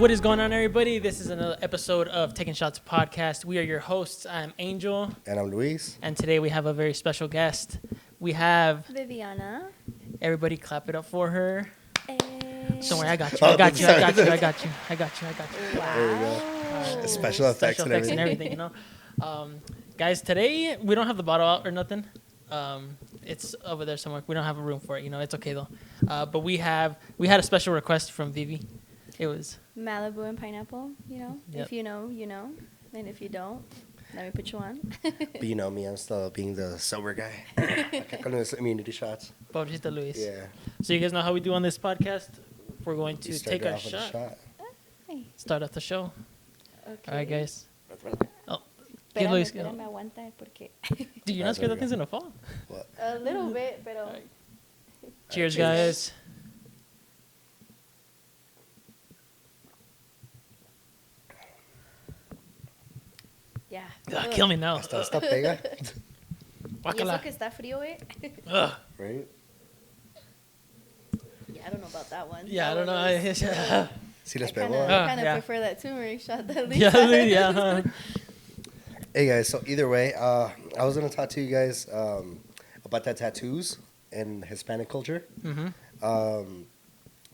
What is going on, everybody? This is another episode of Taking Shots podcast. We are your hosts. I'm Angel. And I'm Luis. And today we have a very special guest. We have Viviana. Everybody clap it up for her. Hey. Don't worry, I got you. I got you. Wow. There we go. Special effects and everything. You know. Guys, today we don't have the bottle out or nothing. It's over there somewhere. We don't have a room for it. You know, it's okay though. But we had a special request from Vivi. It was Malibu and pineapple, you know. Yep. If you know, you know. And if you don't, let me put you on. But you know me, I'm still being the sober guy. Acá con los immunity shots. Pobrecita Luis. Yeah. So you guys know how we do on this podcast. We're going to You take started our off with a shot. Hey. Start off the show. Okay. All right, guys. Oh, Espérame, Luis, espérame, aguanta, porque... do you not scared that thing's gonna fall? What? A little bit, pero... Right. Cheers, guys. Yeah. Ugh, kill me now. Hasta pega. Y eso Guácala. que está frío, eh? Ugh. Right? Yeah, I don't know about that one. Yeah, I That don't one know. was- Sí I les kind pegó. of Yeah. prefer that turmeric shot that Lisa Yeah. Hey guys, so either way, I was gonna talk to you guys about the tattoos in Hispanic culture. Mm-hmm.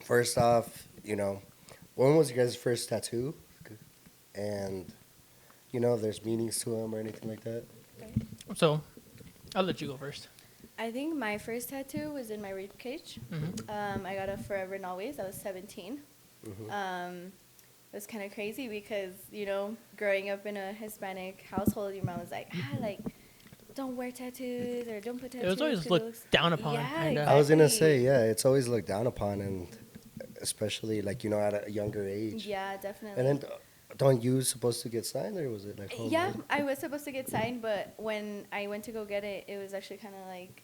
First off, you know, when was your guys' first tattoo? And you know, if there's meanings to them or anything like that. So, I'll let you go first. I think my first tattoo was in my rib cage. Mm-hmm. I got it forever and always. I was 17. It was kind of crazy because, you know, growing up in a Hispanic household, your mom was like, don't wear tattoos or don't put tattoos. It was always 'cause it looked looks-" down upon. Yeah, kinda. I was gonna Exactly. say, yeah, it's always looked down upon, and especially like you know at a younger age. Yeah, definitely. And then, don't you supposed to get signed, or was it like? Yeah, homemade? I was supposed to get signed, but when I went to go get it, it was actually kind of like,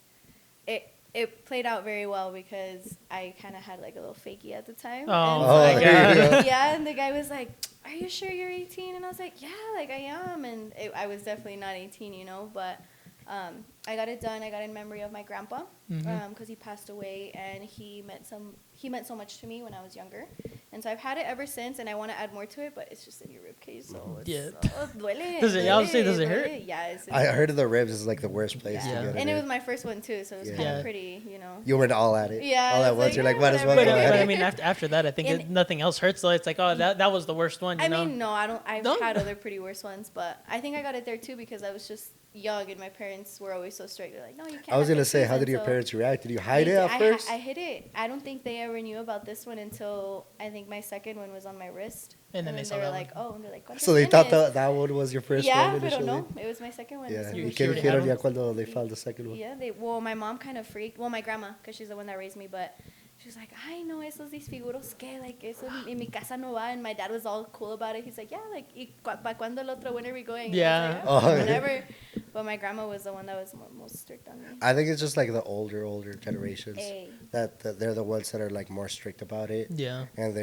it played out very well because I kind of had like a little fakie at the time. Oh, my God. Yeah, and the guy was like, "Are you sure you're 18?" And I was like, "Yeah, like I am." And I was definitely not 18, you know, but I got it done. I got it in memory of my grandpa because he passed away, and he meant so much to me when I was younger. And so I've had it ever since, and I want to add more to it, but it's just in your ribcage, so it's, Yeah. duele. Does it- I would say, does it duele. hurt? Yeah, it's I heard of the ribs is like the worst place yeah. to get it. And it in. was my first one too, so it was Yeah. kind Yeah. of pretty, you know. You went all at it. Yeah, All I at was once. like, You're like, yeah, might as well But, go whatever. but I ahead. mean, after that, I think And- nothing else hurts. So it's like, oh, that was the worst one. You know? I mean, no, I don't. I've No? had other pretty worse ones, but I think I got it there too because I was just young and my parents were always so strict. They're like, no, you can't. I was have gonna say, tattoos how did your until- parents react? Did you hide it They- at first? I hid it. I don't think they ever knew about this one until I think my second one was on my wrist. And then they saw were that like, one. oh, and they're like, So they thought "¿Cuántos that one was your first tienes?" one Yeah, but initially? no, it was my second one. Yeah. So You ¿Y already qué had dijeron one? ya cuando they found the second one? yeah, well, my mom kind of freaked. Well, my grandma, because she's the one that raised me, but she was like, ay, no, esos disfiguros, ¿qué? Like, eso en mi casa no va. And my dad was all cool about it. He's like, yeah, like, ¿para cuándo el otro? When are we going? And I was Yeah. like, "Oh, Oh, yeah. whenever. But my grandma was the one that was most strict on me. I think it's just like the older generations Hey. that they're the ones that are like more strict about it. Yeah. And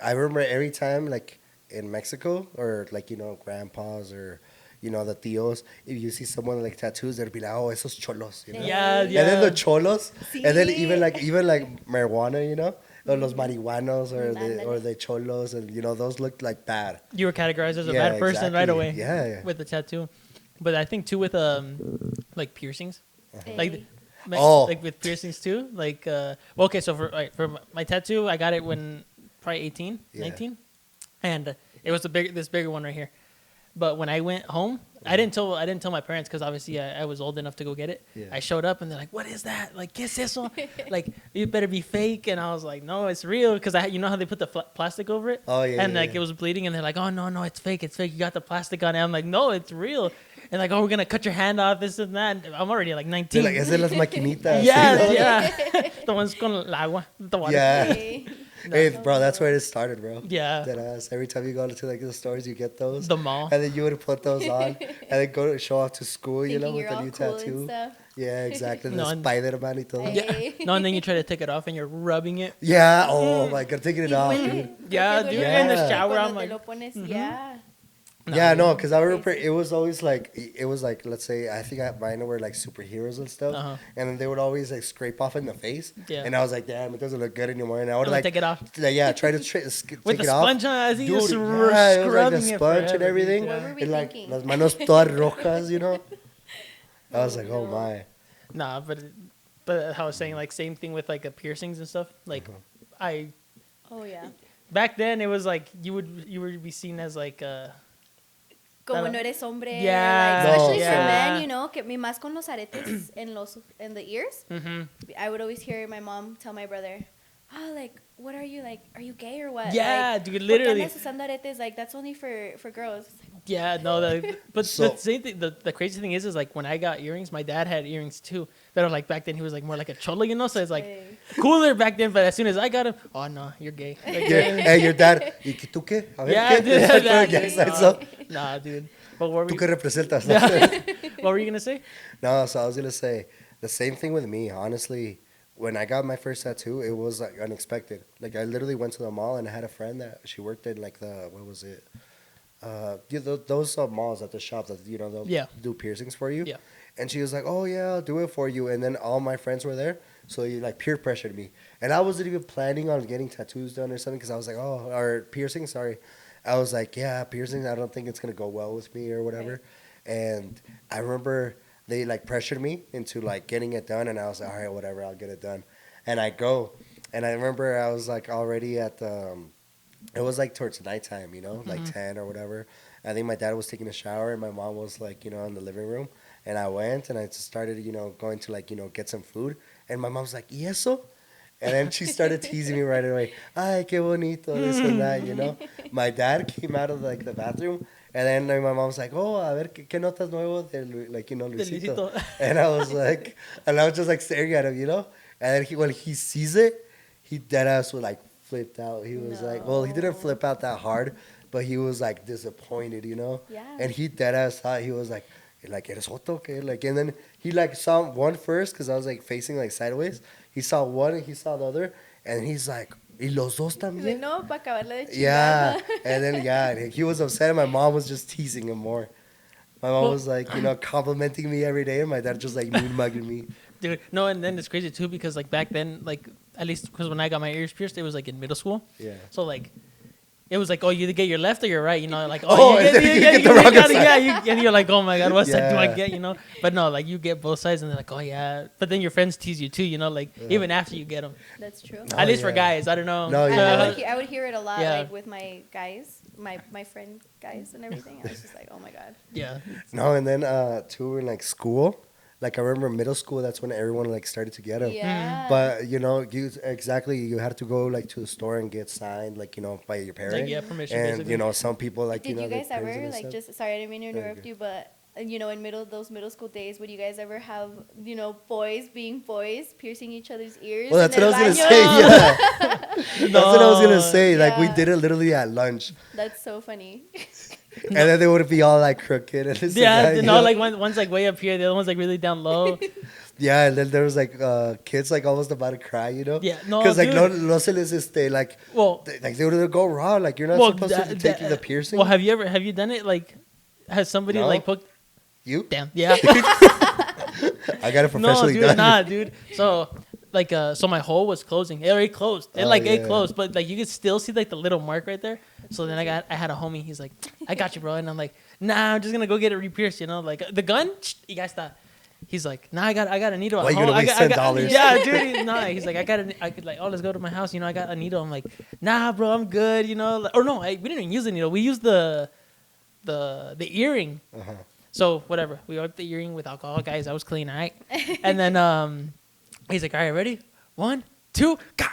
I remember every time like in Mexico or like, you know, grandpas or, you know, the tios, if you see someone like tattoos, they'll be like, oh, esos cholos, you know? Yeah, And then the cholos, Sí. and then even like marijuana, you know, or los marihuanos or Ándale. the cholos, and you know those looked like bad. You were categorized as a Yeah, bad person right exactly. away. Yeah. With the tattoo. But I think too with like piercings. Like Hey. Oh. like with piercings too. Like well, okay, so for my tattoo, I got it when probably 18, Yeah. 19. And it was this bigger one right here. But when I went home, I didn't tell my parents because obviously I was old enough to go get it. Yeah. I showed up and they're like, "What is that? Like, ¿qué es eso? Like, it better be fake." And I was like, "No, it's real." Because you know how they put the plastic over it. Oh, yeah, And yeah, like yeah. it was bleeding, and they're like, "Oh no, it's fake. It's fake. You got the plastic on it." I'm like, "No, it's real." And like, "Oh, we're gonna cut your hand off. This and that." And I'm already like 19. They're like, es de las maquinitas. Yeah, you know? yeah. The ones con el agua, the water. Yeah. Hey. Hey, bro, that's where it started, bro. Yeah. Deadass. Every time you go to like the stores, you get those. The mall. And then you would put those on and then go to show off to school, you know, Thinking with you're the all new cool tattoo. and stuff. Yeah, exactly. No, The and- Spider-Man y todo. Hey. Yeah. No, and then you try to take it off and you're rubbing it. Yeah. Oh my God, taking it Y off, duele. dude. Yeah, Porque dude, duele in the Yeah. shower, cuando I'm te like, lo pones, yeah. Yeah, no, because I remember it was always like, let's say, I think mine were like superheroes and stuff. And then they would always like scrape off in the face. Yeah. And I was like, damn, it doesn't look good anymore. And I would I'm gonna like take it off. Like, yeah, try to take With the it off. sponge on, I think Dude, just yeah, it was like scrubbing the it sponge and forever, everything. dude. What were we And like, thinking? las manos todas rojas, you know? I was like, oh my. Nah, but how I was saying, like, same thing with like piercings and stuff. Like, Oh yeah. back then it was like you would be seen as like Como no eres hombre. Yeah. Like, especially No, for yeah. men, you know, que más con los aretes in the ears. Mm-hmm. I would always hear my mom tell my brother, "Oh, like, what are you like? Are you gay or what?" Yeah, like, dude, "¿Por qué literally. andas usando aretes? Like, that's only for girls." It's like, Yeah, no, but So- the same thing. The crazy thing is like when I got earrings, my dad had earrings too. That are like back then he was like more like a cholo, you know. So it's like Hey. cooler back then. But as soon as I got him, oh no, you're gay. Like, Hey, your dad. ¿Y tú qué? A ver, Yeah, ¿qué? dude, It's like, that- yes, that's so. nah, dude. But what were, ¿Tú you, qué representas? what were you gonna say? No, so I was gonna say the same thing with me. Honestly, when I got my first tattoo, it was like unexpected. Like I literally went to the mall and I had a friend that she worked in like what was it? Those malls at the shops that they'll Yeah. do piercings for you. Yeah. And she was like, "Oh yeah, I'll do it for you." And then all my friends were there, so he like peer pressured me. And I wasn't even planning on getting tattoos done or something because I was like, "Oh, or piercing." Sorry, I was like, "Yeah, piercing. I don't think it's gonna go well with me or whatever." And I remember they like pressured me into like getting it done, and I was like, "All right, whatever, I'll get it done." And I go, and I remember I was like already at the. It was like towards nighttime, like 10 or whatever. I think my dad was taking a shower and my mom was like, in the living room. And I went and I just started, going to like, get some food. And my mom's like, ¿y eso? And then she started teasing me right away. Ay, qué bonito, this and that, My dad came out of like the bathroom. And then my mom's like, oh, a ver, ¿qué notas nuevo de Luisito? Luisito. And I was like, and I was just like staring at him, And then when he sees it, he deadass was like, flipped out. He was like, well, he didn't flip out that hard, but he was like disappointed, Yeah. And he deadass thought he was like eres joto, okay? Like, and then he like saw one first because I was like facing like sideways. He saw one and he saw the other, and he's like, ¿y los dos He's like, también? no, para acabarla de chingar. Yeah, and then he was upset. And my mom was just teasing him more. My mom was like, complimenting me every day, and my dad just like moon mugging me. Dude, no, and then it's crazy too because like back then, like at least because when I got my ears pierced, it was like in middle school. Yeah. So like, it was like, oh, you either get your left or your right, like, Oh, you and then you get the wrong got it, side. yeah, and you're like, oh my god, what side do I Yeah. get, But no, like you get both sides, and they're like, oh yeah, but then your friends tease you too, like even after you get them. That's true. Oh, At least for yeah. guys, I don't know. No, yeah. I would hear it a lot, Yeah. like with my guys, my friend guys and everything. I was just like, oh my god. Yeah. No, and then too in like school, like I remember middle school. That's when everyone like started to get them. Yeah. But you had to go like to the store and get signed, like by your parent. Like, yeah, permission, And basically. some people like Did you they guys praise it ever and like stuff. just sorry I didn't mean to There you interrupt go. you, but in those middle school days, would you guys ever have boys being boys piercing each other's ears? Well, that's in what I was their gonna baño? say. Yeah, that's what I was gonna say. Like we Yeah. did it literally at lunch, That's so funny. and then they would be all like crooked and this and Yeah, that, you no, know? like one's like way up here, the other one's like really down low. Yeah, and then there was like kids like almost about to cry, Yeah, no, because like dude. no se les like Well, they would go raw. Like you're not supposed to be taking the piercing. Well, have you done it? Like, has somebody No. like poked? You? Damn, yeah. I got it No, professionally dude, done. nah, dude. So, like, so my hole was closing. It already closed. It Oh, it yeah. closed, but like you could still see like the little mark right there. So then I had a homie. He's like, I got you, bro. And I'm like, nah, I'm just gonna go get it re-pierced. Like the gun, you guys thought. He's like, nah, I got a needle. Why at you gonna home. waste I got- $10? Yeah, dude. Nah, he's like, I could like, oh, let's go to my house. I got a needle. I'm like, nah, bro, I'm good. Or no, we didn't even use the needle. We used the earring. Uh-huh. So whatever, we wiped the earring with alcohol, guys. I was clean, all right. And then he's like, all right, ready? 1, 2, gah!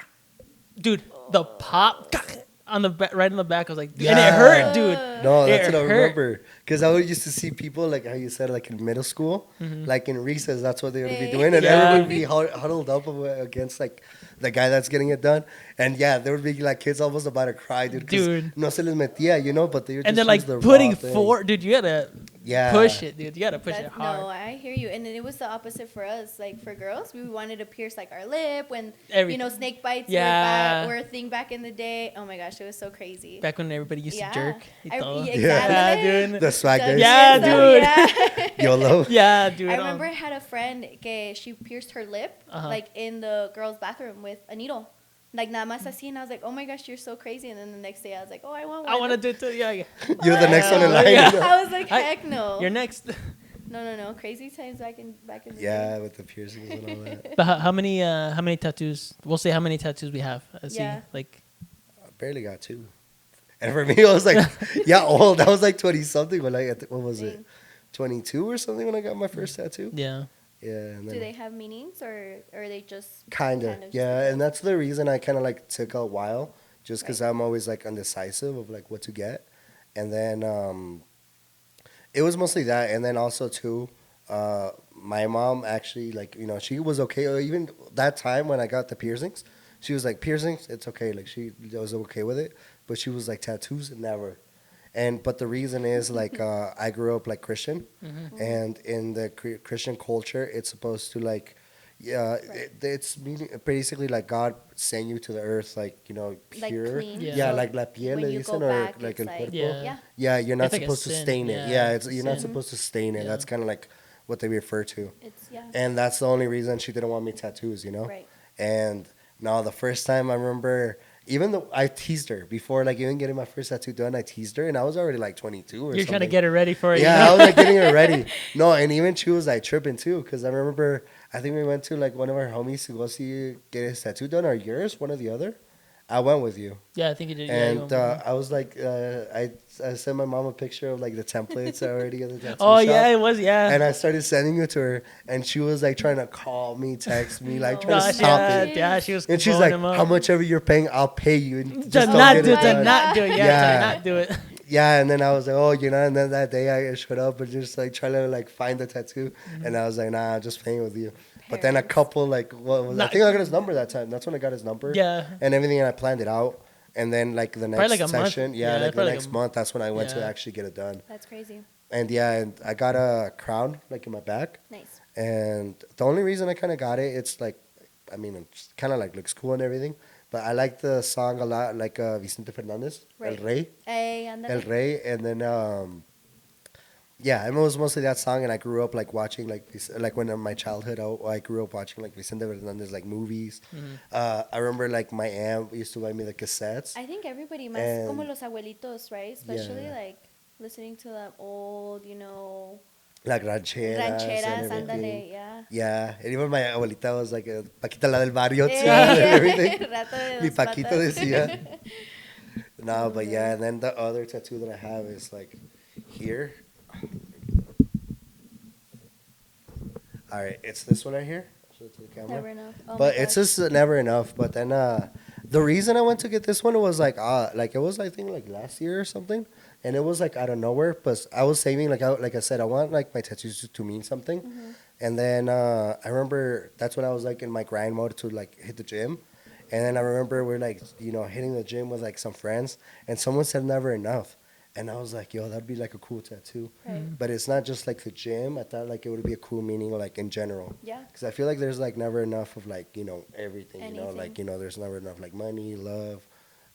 Dude, the pop gah, on the right in the back. I was like, and it hurt, dude. No, that's It what I hurt. remember. Because I would used to see people, like how you said, like in middle school, like in recess, that's what they would be doing. And Yeah. everyone would be huddled up against like the guy that's getting it done. And yeah, there would be like kids almost about to cry, dude. 'Cause Dude. no se les metía, you know, but they would And just they're like use the putting raw thing. forward, dude. You gotta Yeah. push it, dude. You gotta push it That's, hard. no, I hear you. And then it was the opposite for us. Like for girls, we wanted to pierce like our lip when Everything. snake bites Yeah. were a thing back in the day. Oh my gosh, it was so crazy. Back when everybody used to jerk. I, Yeah, exactly. dude. The swag The days. Yeah, yes, dude. YOLO. Yeah, dude. I remember I had a friend que she pierced her lip like in the girls' bathroom with a needle. Like nada más así, and I was like, oh my gosh, you're so crazy. And then the next day I was like, oh, I want one. I want to do it too. Yeah, yeah. You're the next one in line. Yeah. I was like, I- heck no. You're next. No. Crazy times back in the Yeah, day. with the piercings and all that. But how many tattoos? We'll say how many tattoos we have. See, Yeah. like I barely got 2. And for me, I was like, yeah, old. I was like 20 something when what was it? Dang. 22 or something when I got my first tattoo. yeah. Yeah. And Do then they have meanings or are they just kind of. just Yeah. like- And that's the reason I kind of like took a while, just because Right. I'm always like undecisive of like what to get. And then it was mostly that. And then also too, my mom actually like, she was okay. Or even that time when I got the piercings, she was like, piercings, it's okay. Like she was okay with it. But she was like, tattoos, never. But the reason is like I grew up like Christian, and in the Christian culture, it's supposed to like, it's meaning basically like God sent you to the earth like Like pure, clean. Yeah. like la piel When le you dicen, go or back, like it's el like- cuerpo. Yeah. Yeah, you're not It's like a supposed to sin, stain it. yeah, Yeah, it's a you're not sin. supposed to stain it. Yeah. That's kind of like what they refer to, It's and that's the only reason she didn't want me tattoos, Right. And no, the first time I remember, even though I teased her before, like even getting my first tattoo done, I teased her, and I was already like 22 or something. You're trying to get her ready for it. Yeah, I was like getting her ready. No, and even she was like tripping too, because I remember, I think we went to like one of our homies to go see get his tattoo done, or yours, one or the other. I went with you. Yeah, I think you did. Yeah, And I was like, I sent my mom a picture of like the templates already of the tattoo oh shop. yeah, it was yeah. And I started sending it to her, and she was like trying to call me, text me, like trying No, to stop it. yeah, she was. And she's blowing like, him up. how much ever you're paying, I'll pay you. And To just don't not get do it it. To done. not do it. Yeah. Yeah. To not do it. Yeah, and then I was like, oh, and then that day I showed up and just like trying to like find the tattoo, and I was like, nah, I'm just playing with you. But then a Parents. couple like, I think I got his number that time. That's when I got his number. Yeah. And everything, and I planned it out. And then like the next like a month. session, Yeah, like the probably like next a- month, that's when I went to Yeah. actually get it done. That's crazy. And and I got a crown like in my back. Nice. And the only reason I kind of got it, it's like, I mean, it kind of like looks cool and everything. But I like the song a lot, like Vicente Fernandez, Right. El Rey. Hey, El ándale. Rey. And then, yeah, it was mostly that song. And I grew up like watching like this, like when in my childhood, I grew up watching like Vicente Fernandez like movies. I remember like my aunt used to buy me the cassettes. I think everybody más And- como los abuelitos, right? Especially Yeah. like listening to the old, Like rancheras. rancheras, and everything. ándale, yeah. Yeah, and even my abuelita was like, Paquita la del barrio too, Yeah. and everything. Rato de Mi dos Paquito patas. decía. No, but yeah, and then the other tattoo that I have is like here. All right, it's this one right here. Show it to the camera. Never enough. Oh But my it's gosh. just never enough. But then the reason I went to get this one was like it was I think like last year or something, and it was like out of nowhere. But I was saving like I said, I want like my tattoos to mean something, and then I remember that's when I was like in my grind mode to like hit the gym, and then I remember we're like hitting the gym with like some friends, and someone said never enough. And I was like, yo, that'd be like a cool tattoo. Right. But it's not just like the gym. I thought like it would be a cool meaning like in general. Yeah. Because I feel like there's like never enough of like, everything, Anything. like, there's never enough like money, love.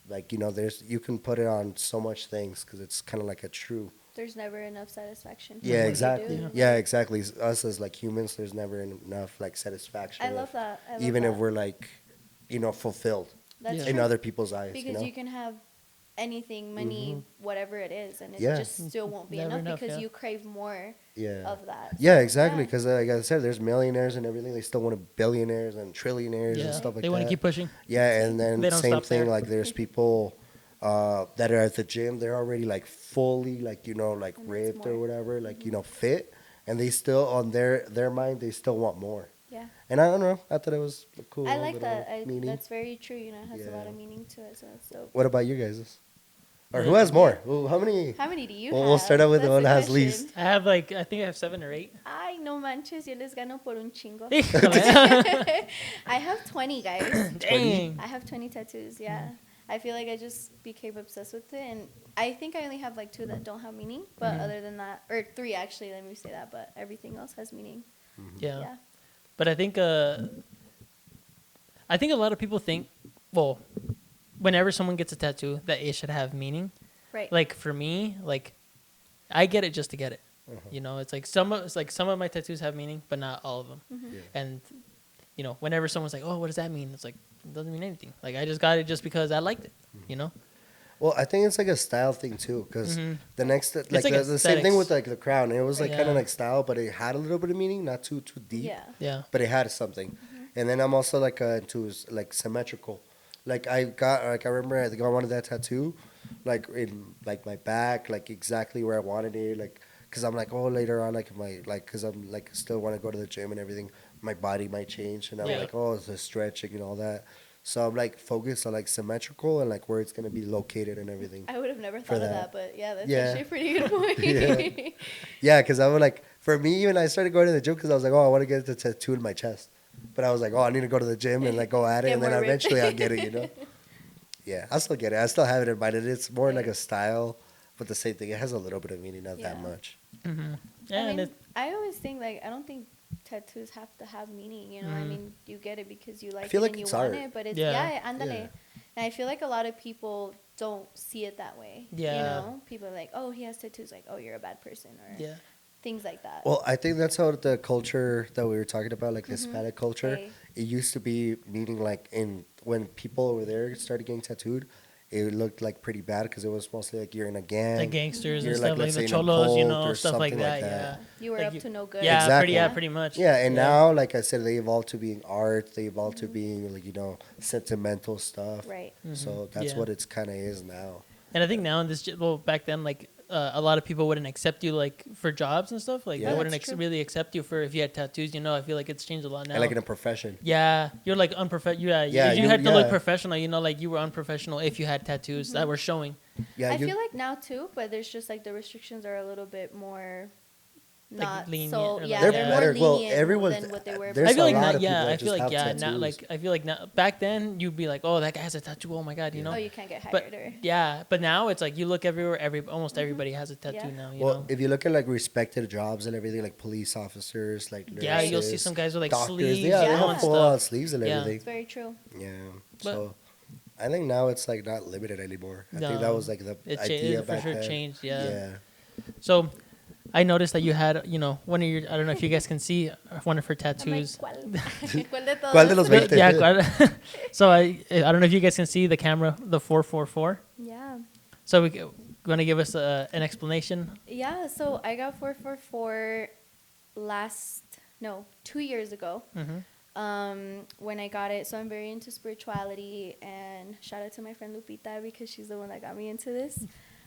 Like, you can put it on so much things because it's kind of like a true. There's never enough satisfaction. for Yeah, what you exactly. do. Yeah, exactly. Us as like humans, there's never enough like satisfaction. I love that. I love even that. if we're like, fulfilled That's Yeah. in true. other people's eyes, Because you can have anything, money, whatever it is, and it Yeah. just still won't be Never enough enough, because yeah. you crave more Yeah. of that. Yeah, So, exactly. yeah. Because like I said, there's millionaires and everything. They still want to billionaires and trillionaires and Yeah. stuff like They that. want to keep pushing. Yeah, and then They don't same stop thing. there. Like there's people that are at the gym. They're already like fully like like And that's ripped or more. whatever, like fit, and they still on their mind they still want more. Yeah. And I don't know. I thought it was a cool. I like little that. meaning. That's very true. It has a lot Yeah. of meaning to it, so that's dope. What about you guys? Or who has more? Well, how many? How many do you Well, have? we'll start out with the That's one that has question. least. I have like, I think I have 7 or 8. Ay, no manches, yo les gano por un chingo. Híjole. I have 20, guys. Dang. I have 20 tattoos, yeah. I feel like I just became obsessed with it. And I think I only have like 2 that don't have meaning. But other than that, or 3 actually, let me say that. But everything else has meaning. Yeah. Yeah. But I think a lot of people think, well, whenever someone gets a tattoo, that it should have meaning. Right. Like for me, like I get it just to get it. You know, it's like some of my tattoos have meaning, but not all of them. Yeah. And you know, whenever someone's like, "Oh, what does that mean?" It's like it doesn't mean anything. Like I just got it just because I liked it. You know? Well, I think it's like a style thing too, because the next, like, like the same thing aesthetics. with like the crown. It was like kind Yeah. of like style, but it had a little bit of meaning, not too deep. Yeah. Yeah. But it had something. And then I'm also like into like symmetrical. Like I remember I wanted that tattoo, like in like my back, like exactly where I wanted it, like. Cause I'm like, oh, later on, cause I'm like still want to go to the gym and everything. My body might change, and I'm Yeah. like, oh, it's the stretching and all that. So I'm like focused on like symmetrical and like where it's gonna be located and everything. I would have never For thought of that. that, but yeah, that's Yeah. actually a pretty good point. Yeah. Yeah, cause I was like, for me, when I started going to the gym, cause I was like, oh, I want to get the tattoo in my chest, but I was like, oh, I need to go to the gym and like go at it, Get and then more ripped. eventually I'll get it, you know. Yeah, I still get it. I still have it in mind. It's more like a style, but the same thing. It has a little bit of meaning, not that Yeah. much. Yeah. I And mean, I always think like I don't think tattoos have to have meaning. You know, I mean, you get it because you like feel it like and you it's want art. it, but it's Yeah. yeah, andale. Yeah. And I feel like a lot of people don't see it that way. Yeah. You know, people are like, oh, he has tattoos, like, oh, you're a bad person, or yeah. things like that. Well, I think that's how the culture that we were talking about, like the Hispanic culture, Okay. it used to be meaning like when people over there started getting tattooed, it looked like pretty bad because it was mostly like you're in a gang. The gangsters You're and like, stuff, like let's the say in a cholos, you cult know, or stuff like something that. like Yeah. that. You were Like up to no good. Yeah, Exactly. pretty much. Yeah, and now, like I said, they evolved to being art. They evolved to being like sentimental stuff. Right. So that's Yeah. what it's kind of is now. And I think now in this, well, back then, like a lot of people wouldn't accept you like for jobs and stuff. Like Yeah. they wouldn't That's true. really accept you for if you had tattoos. You know, I feel like it's changed a lot now. And like in a profession. Yeah, you're like unprofessional. Yeah, Yeah, you you- had to look yeah. professional. You know, like you were unprofessional if you had tattoos that were showing. Yeah, I feel like now too, but there's just like the restrictions are a little bit more Like, not lenient so or yeah, like- they're Yeah. more Better. Well, lenient everyone's- than what they were. there's I feel a like lot now, of people yeah, that I feel just like have now, tattoos. like I feel like now. Back then, you'd be like, oh, that guy has a tattoo. Oh my god, you know. Oh, you can't get hired. But Or, yeah, but now it's like you look everywhere. Almost everybody has a tattoo Yeah. now. You Well, know. if you look at like respected jobs and everything, like police officers, like Yeah, you'll see nurses, some guys with like doctors, sleeves, yeah, you they know, have and full stuff. on sleeves and Yeah. everything. it's very true. Yeah. But- So I think now it's like not limited anymore. I think that No, was like the It idea for back sure then. changed. Yeah. Yeah. So, I noticed that you had, you know, one of your. I don't know if you guys can see one of her I'm like, tattoos. ¿cuál? ¿Cuál de todos? ¿Cuál de los 20? Yeah. So I don't know if you guys can see the camera, the 444. Yeah. So we going to give us an explanation. Yeah, so I got 444 2 years ago. When I got it. So I'm very into spirituality, and shout out to my friend Lupita because she's the one that got me into this.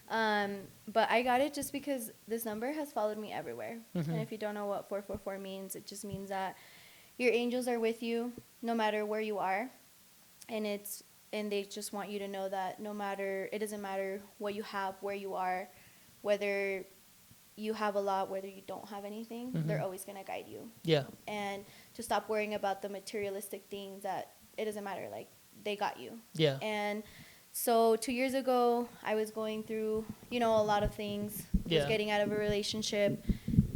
But I got it just because this number has followed me everywhere. And if you don't know what 444 means, it just means that your angels are with you no matter where you are. And they just want you to know that it doesn't matter what you have, where you are, whether you have a lot, whether you don't have anything, they're always going to guide you. Yeah. And to stop worrying about the materialistic things, that it doesn't matter, like they got you. Yeah. And so 2 years ago, I was going through, a lot of things. Yeah. Was getting out of a relationship,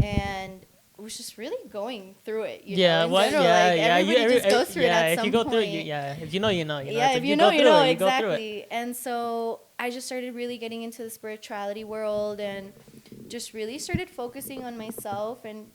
and was just really going through it. Yeah. in What? general, Yeah. like, yeah. everybody just goes through it at if some you go point. through it, if you know, you know. Yeah, It's if like you know, go you through know, it, go through it. exactly. And so I just started really getting into the spirituality world, and just really started focusing on myself and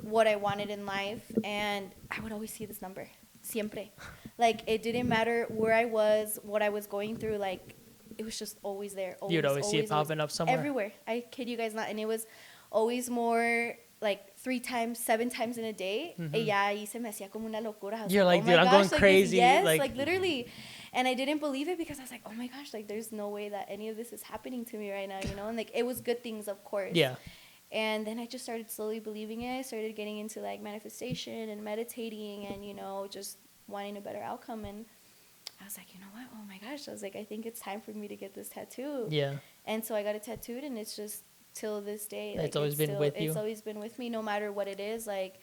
what I wanted in life. And I would always see this number, siempre. Like, it didn't matter where I was, what I was going through, like, it was just always there. You'd always see it popping up somewhere. Everywhere. I kid you guys not. And it was always more like 3 times, 7 times in a day. Y ya ahí se me hacía como una locura. I was You're like, oh my dude, I'm gosh, going like this- crazy, Yes, like- like literally. And I didn't believe it because I was like, oh my gosh, like there's no way that any of this is happening to me right now, And like, it was good things, of course. Yeah. And then I just started slowly believing it. I started getting into like manifestation and meditating and, just wanting a better outcome. And I was like, you know what? Oh my gosh. I was like, I think it's time for me to get this tattoo. Yeah. And so I got it tattooed, and it's just till this day. It's always been with you. It's always been with me, no matter what it is. Like,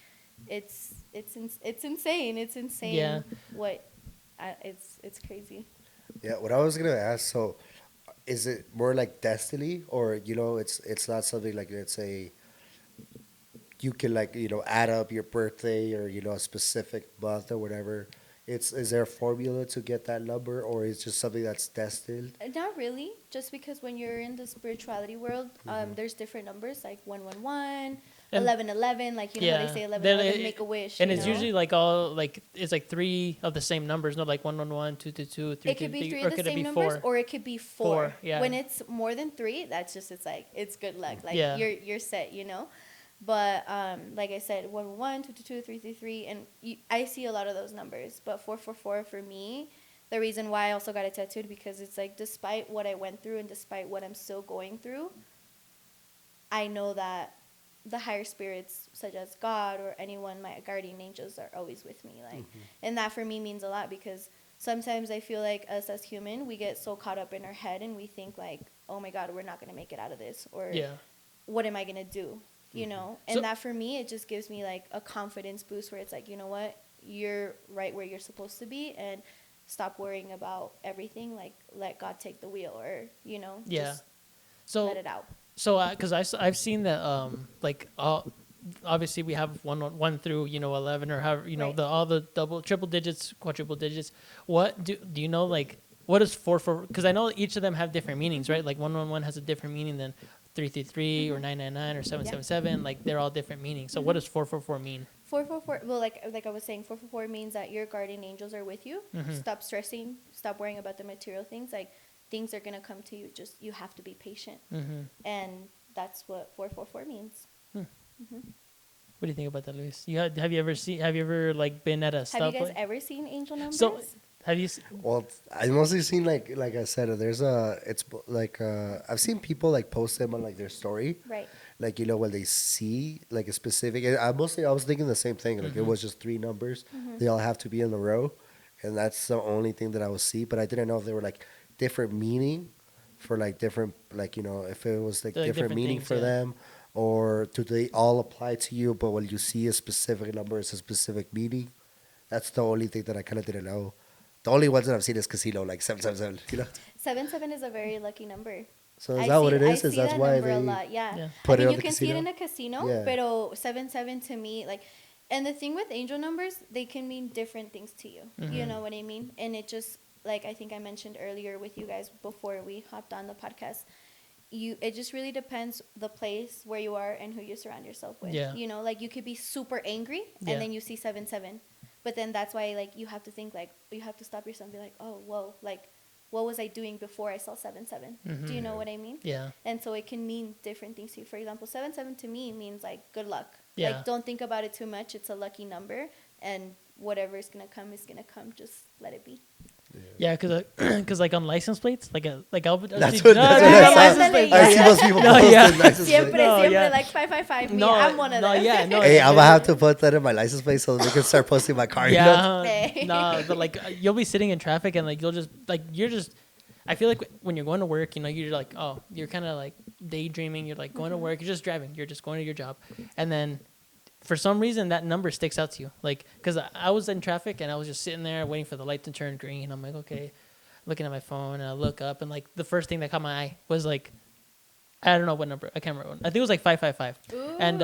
it's insane. It's insane. Yeah. It's crazy. Yeah, what I was gonna ask, so is it more like destiny, or it's not something like, let's say, you can, like, add up your birthday, or a specific month or whatever. Is there a formula to get that number, or is just something that's destined? Not really. Just because when you're in the spirituality world, there's different numbers, like 111, And- 1111. Like, you know how they say 1111, make a wish. And you it's know? usually like all like it's like three of the same numbers, not like 111, 222, 333. It could be three or of the could it same be numbers, four? or it could be four. Yeah. When it's more than three, that's just, it's like, it's good luck. Like, Yeah. you're set, you know? But like I said, 111, 222, 333, and I see a lot of those numbers. But 444 for me, the reason why I also got it tattooed, because it's like, despite what I went through and despite what I'm still going through, I know that the higher spirits, such as God or anyone, my guardian angels, are always with me. Like, and that for me means a lot, because sometimes I feel like us as human, we get so caught up in our head and we think like, oh my God, we're not going to make it out of this, or Yeah. what am I going to do? You know? And So- that for me, it just gives me like a confidence boost, where it's like, you know what? You're right where you're supposed to be, and stop worrying about everything. Like, let God take the wheel, or, Yeah. just So let it out. So, because I've seen that, like, obviously we have one through 11, or however Right. all the triple digits, quadruple digits. What do you know? Like, what is 444? Because I know each of them have different meanings, right? Like 111 has a different meaning than 333 or 999 or 777. Like, they're all different meanings. So what does 444 mean? 444. Well, like I was saying, 444 means that your guardian angels are with you. Mhm. Stop stressing. Stop worrying about the material things. Like, things are gonna come to you. Just, you have to be patient, Mm-hmm. and that's what 444 means. What do you think about that, Luis? Have you ever like been at a Have you guys stoplight? ever seen angel numbers? So have you? Well, I mostly seen, like I said, I've seen people like post them on like their story, Right. like when they see like a specific. I was thinking the same thing. Like, it was just three numbers. They all have to be in a row, and that's the only thing that I would see. But I didn't know if they were like different meaning for like different, like, if it was like They're, like, different different meaning things, for yeah. them, or do they all apply to you? But when you see a specific number, it's a specific meaning. That's the only thing that I kind of didn't know. The only ones that I've seen is casino, like 777. 77 is a very lucky number. So is that what it is? I Is see that's that why number they a lot, yeah. Yeah. put I it mean, on you the can see it casino? in a casino, Yeah. pero 77 to me, like, and the thing with angel numbers, they can mean different things to you. You know what I mean? And it just, like, I think I mentioned earlier with you guys before we hopped on the podcast, it just really depends the place where you are and who you surround yourself with. Yeah. You know, like, you could be super angry, Yeah. and then you see 77. But then that's why, like, you have to think, like, you have to stop yourself and be like, oh, whoa, like, what was I doing before I saw 77? Do you know what I mean? Yeah. And so it can mean different things to you. For example, 77 to me means like good luck. Yeah. Like, don't think about it too much. It's a lucky number, and whatever is gonna come is gonna come. Just let it be. Yeah, because like on license plates, like I'll That's see- what- no, that's no, what no, I saw. license Yeah. plates. I see most people No, post yeah. their license Siempre, plate. No, siempre, yeah. like 555. Me, No, I'm one of no, them. yeah, no. Hey, it's- I'm gonna have to put that in my license plate so they can start posting my car. Yeah, Hey. no, but like you'll be sitting in traffic and like you're just. I feel like when you're going to work, you're like, oh, you're kind of like daydreaming. You're like going to work. You're just driving. You're just going to your job, and then for some reason that number sticks out to you. Like, because I was in traffic and I was just sitting there waiting for the light to turn green. I'm like, okay, looking at my phone, and I look up, and like the first thing that caught my eye was like, I don't know what number. I can't remember. I think it was like 555. And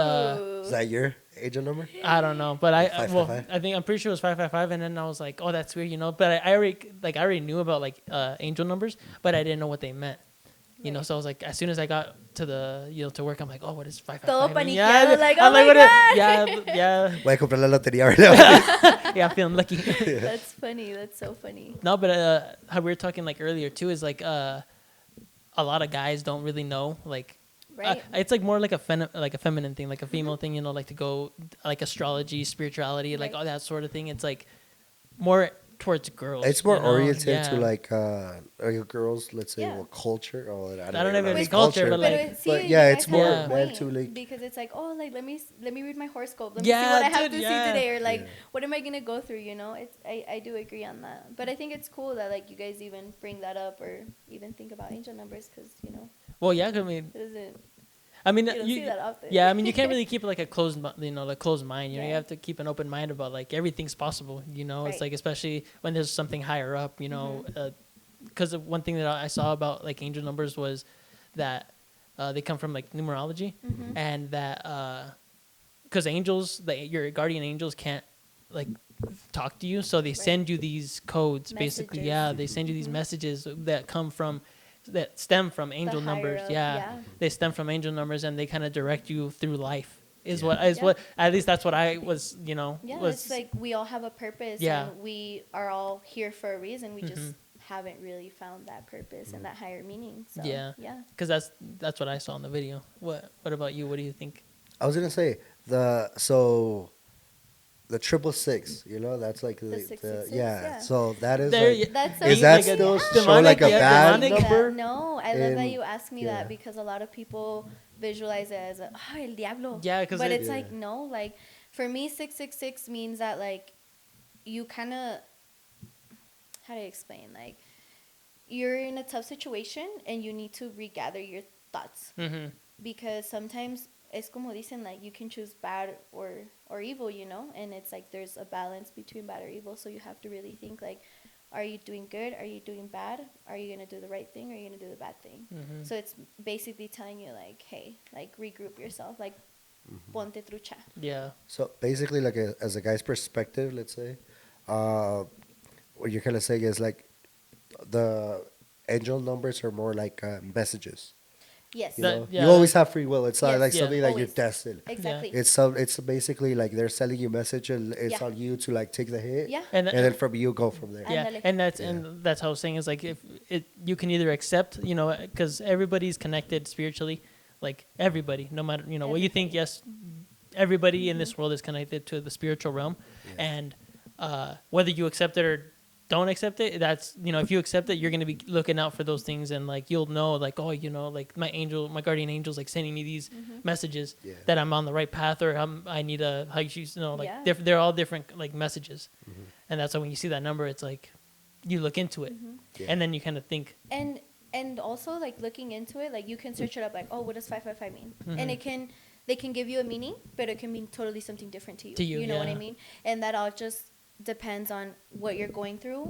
Is that your agent number? I don't know, but I 555? I'm pretty sure it was 555, and then I was like, oh, that's weird, But I already knew about like angel numbers, but I didn't know what they meant, So I was like, as soon as I got to the to work, I'm like, oh, what is 555? Todo mean? paniqueado, like, I'm oh my what God. yeah, Voy a comprar la lotería right now. yeah, I'm feeling lucky. That's funny. That's so funny. No, but how we were talking like earlier too is like a lot of guys don't really know like. Right. It's like more like a feminine thing, like a female thing, like to go like astrology, spirituality, like Right. all that sort of thing. It's like more towards girls. It's more you know? oriented to Yeah. like girls, let's say, Yeah. what culture or I I don't know if know it's if culture, but But like, it, see, but you yeah, guys it's have more a meant to point like because it's like, oh, like let me read my horoscope. Let me see yeah, what I have dude, to yeah. see today, or like Yeah. what am I gonna go through? You know, it's I do agree on that. But I think it's cool that like you guys even bring that up or even think about angel numbers because you know Well, yeah, I mean, it isn't I mean, you don't see that often. yeah, I mean, you can't really keep like a closed, like closed mind. You know, you Yeah. have to keep an open mind about like everything's possible. You know, it's Right. like especially when there's something higher up. You know, Mhm. because one thing that I saw about like angel numbers was that they come from like numerology, Mhm. and that because angels, your guardian angels can't like talk to you, so they Right. send you these codes. Basically, Messages. yeah, they send you these Mhm. messages that stem from angel higher numbers. up, Yeah, yeah. they stem from angel numbers, and they kind of direct you through life. Is Yeah. what is Yeah. what at least that's what I was. You know, Yeah, was it's like we all have a purpose Yeah. and we are all here for a reason. We Mhm. just haven't really found that purpose and that higher meaning. So Yeah. yeah. because that's what I saw in the video. What about you? What do you think? I was gonna say the 666, that's like The the 666, yeah. yeah. So that is There, like, That's so is Be that like a still yeah. show like a yeah, bad demonic? number? No, I love that in- you asked me yeah. that because a lot of people visualize it as el diablo. Yeah, 'cause but it- it's Yeah. like no, like for me 666 means that like you kind of how do you explain like you're in a tough situation and you need to regather your thoughts Mm-hmm. because sometimes es como dicen like you can choose bad or evil, you know, and it's like there's a balance between bad or evil, so you have to really think like are you doing good, are you doing bad, are you going to do the right thing, or are you going to do the bad thing? Mm-hmm. So it's basically telling you like hey, like regroup yourself, like ponte trucha. Yeah. So basically, like as a guy's perspective, let's say, what you're kind of saying is like the angel numbers are more like messages. Yes. Yeah, You always that- have free will. It's not Yes. like Yeah. something that you're Always. destined. Exactly. It's basically like they're sending you a message and it's Yeah. on you to like take the hit. Yeah. And And then from you go from there. yeah, Ándale. and that's how I was saying is like if you can either accept, because everybody's connected spiritually, like everybody, no matter what you think. Everybody. Yes, everybody in this world is connected to the spiritual realm, and whether you accept it or don't accept it, that's if you accept it, you're gonna be looking out for those things, and like you'll know like like my guardian angel's like sending me these messages Yeah. that I'm on the right path, or I need a like like Yeah. they're all different like messages, and that's why when you see that number, it's like you look into it, Yeah. and then you kind of think, And also like looking into it, like you can search it up like, oh, what does 555 mean? Mhm. And they can give you a meaning, but it can mean totally something different to you. To you, know what I yeah. mean? And that all just depends on what you're going through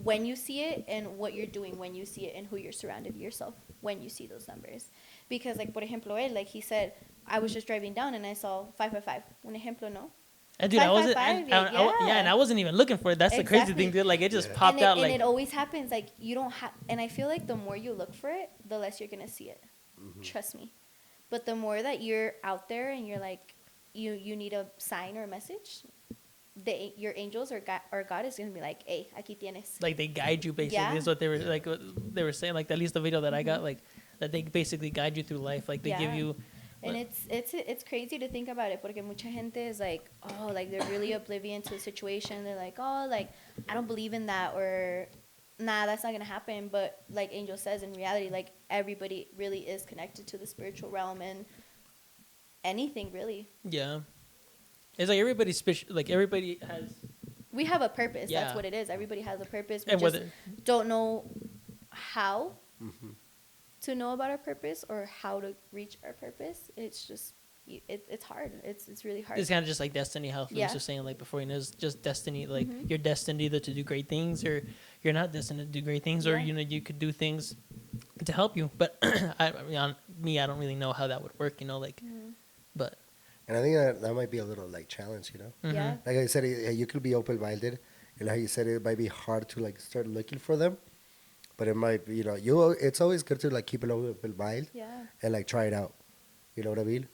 when you see it, and what you're doing when you see it, and who you're surrounded yourself when you see those numbers. Because like por ejemplo, like he said, I was just driving down and I saw 555. Un ejemplo, no? and dude, I wasn't, 555, yeah, and I wasn't even looking for it. That's the crazy Exactly. thing, dude. Like it just Yeah. popped out, And like it always happens. Like you don't have, and I feel like the more you look for it, the less you're gonna see it. Trust me. But the more that you're out there and you're like, you need a sign or a message, your angels or God is gonna be like, hey, aquí tienes. like they guide you basically. Yeah. Is what they were like. What they were saying, like at least the video that I got, like that they basically guide you through life. Like they give Yeah. you. And it's crazy to think about it, porque mucha gente is like, oh, like they're really oblivious to the situation. They're like, oh, like I don't believe in that, or nah, that's not gonna happen. But like Angel says, in reality, like everybody really is connected to the spiritual realm and anything really. Yeah, it's like everybody's like everybody has. We have a purpose. Yeah. That's what it is. Everybody has a purpose. We And just whether don't know how to know about our purpose or how to reach our purpose. It's just it's hard. It's really hard. it's kind of just like destiny, how Felix Yeah. was saying like before. It's just destiny. Like you're destined either to do great things or you're not destined to do great things, or Yeah. you could do things to help you. But I mean, on me, I don't really know how that would work. Like, but And I think that might be a little like challenge. Yeah. Like I said, you could be open minded, and like you said, it might be hard to like start looking for them. But it might be, it's always good to like keep an open mind Yeah. and like try it out. You know what I mean?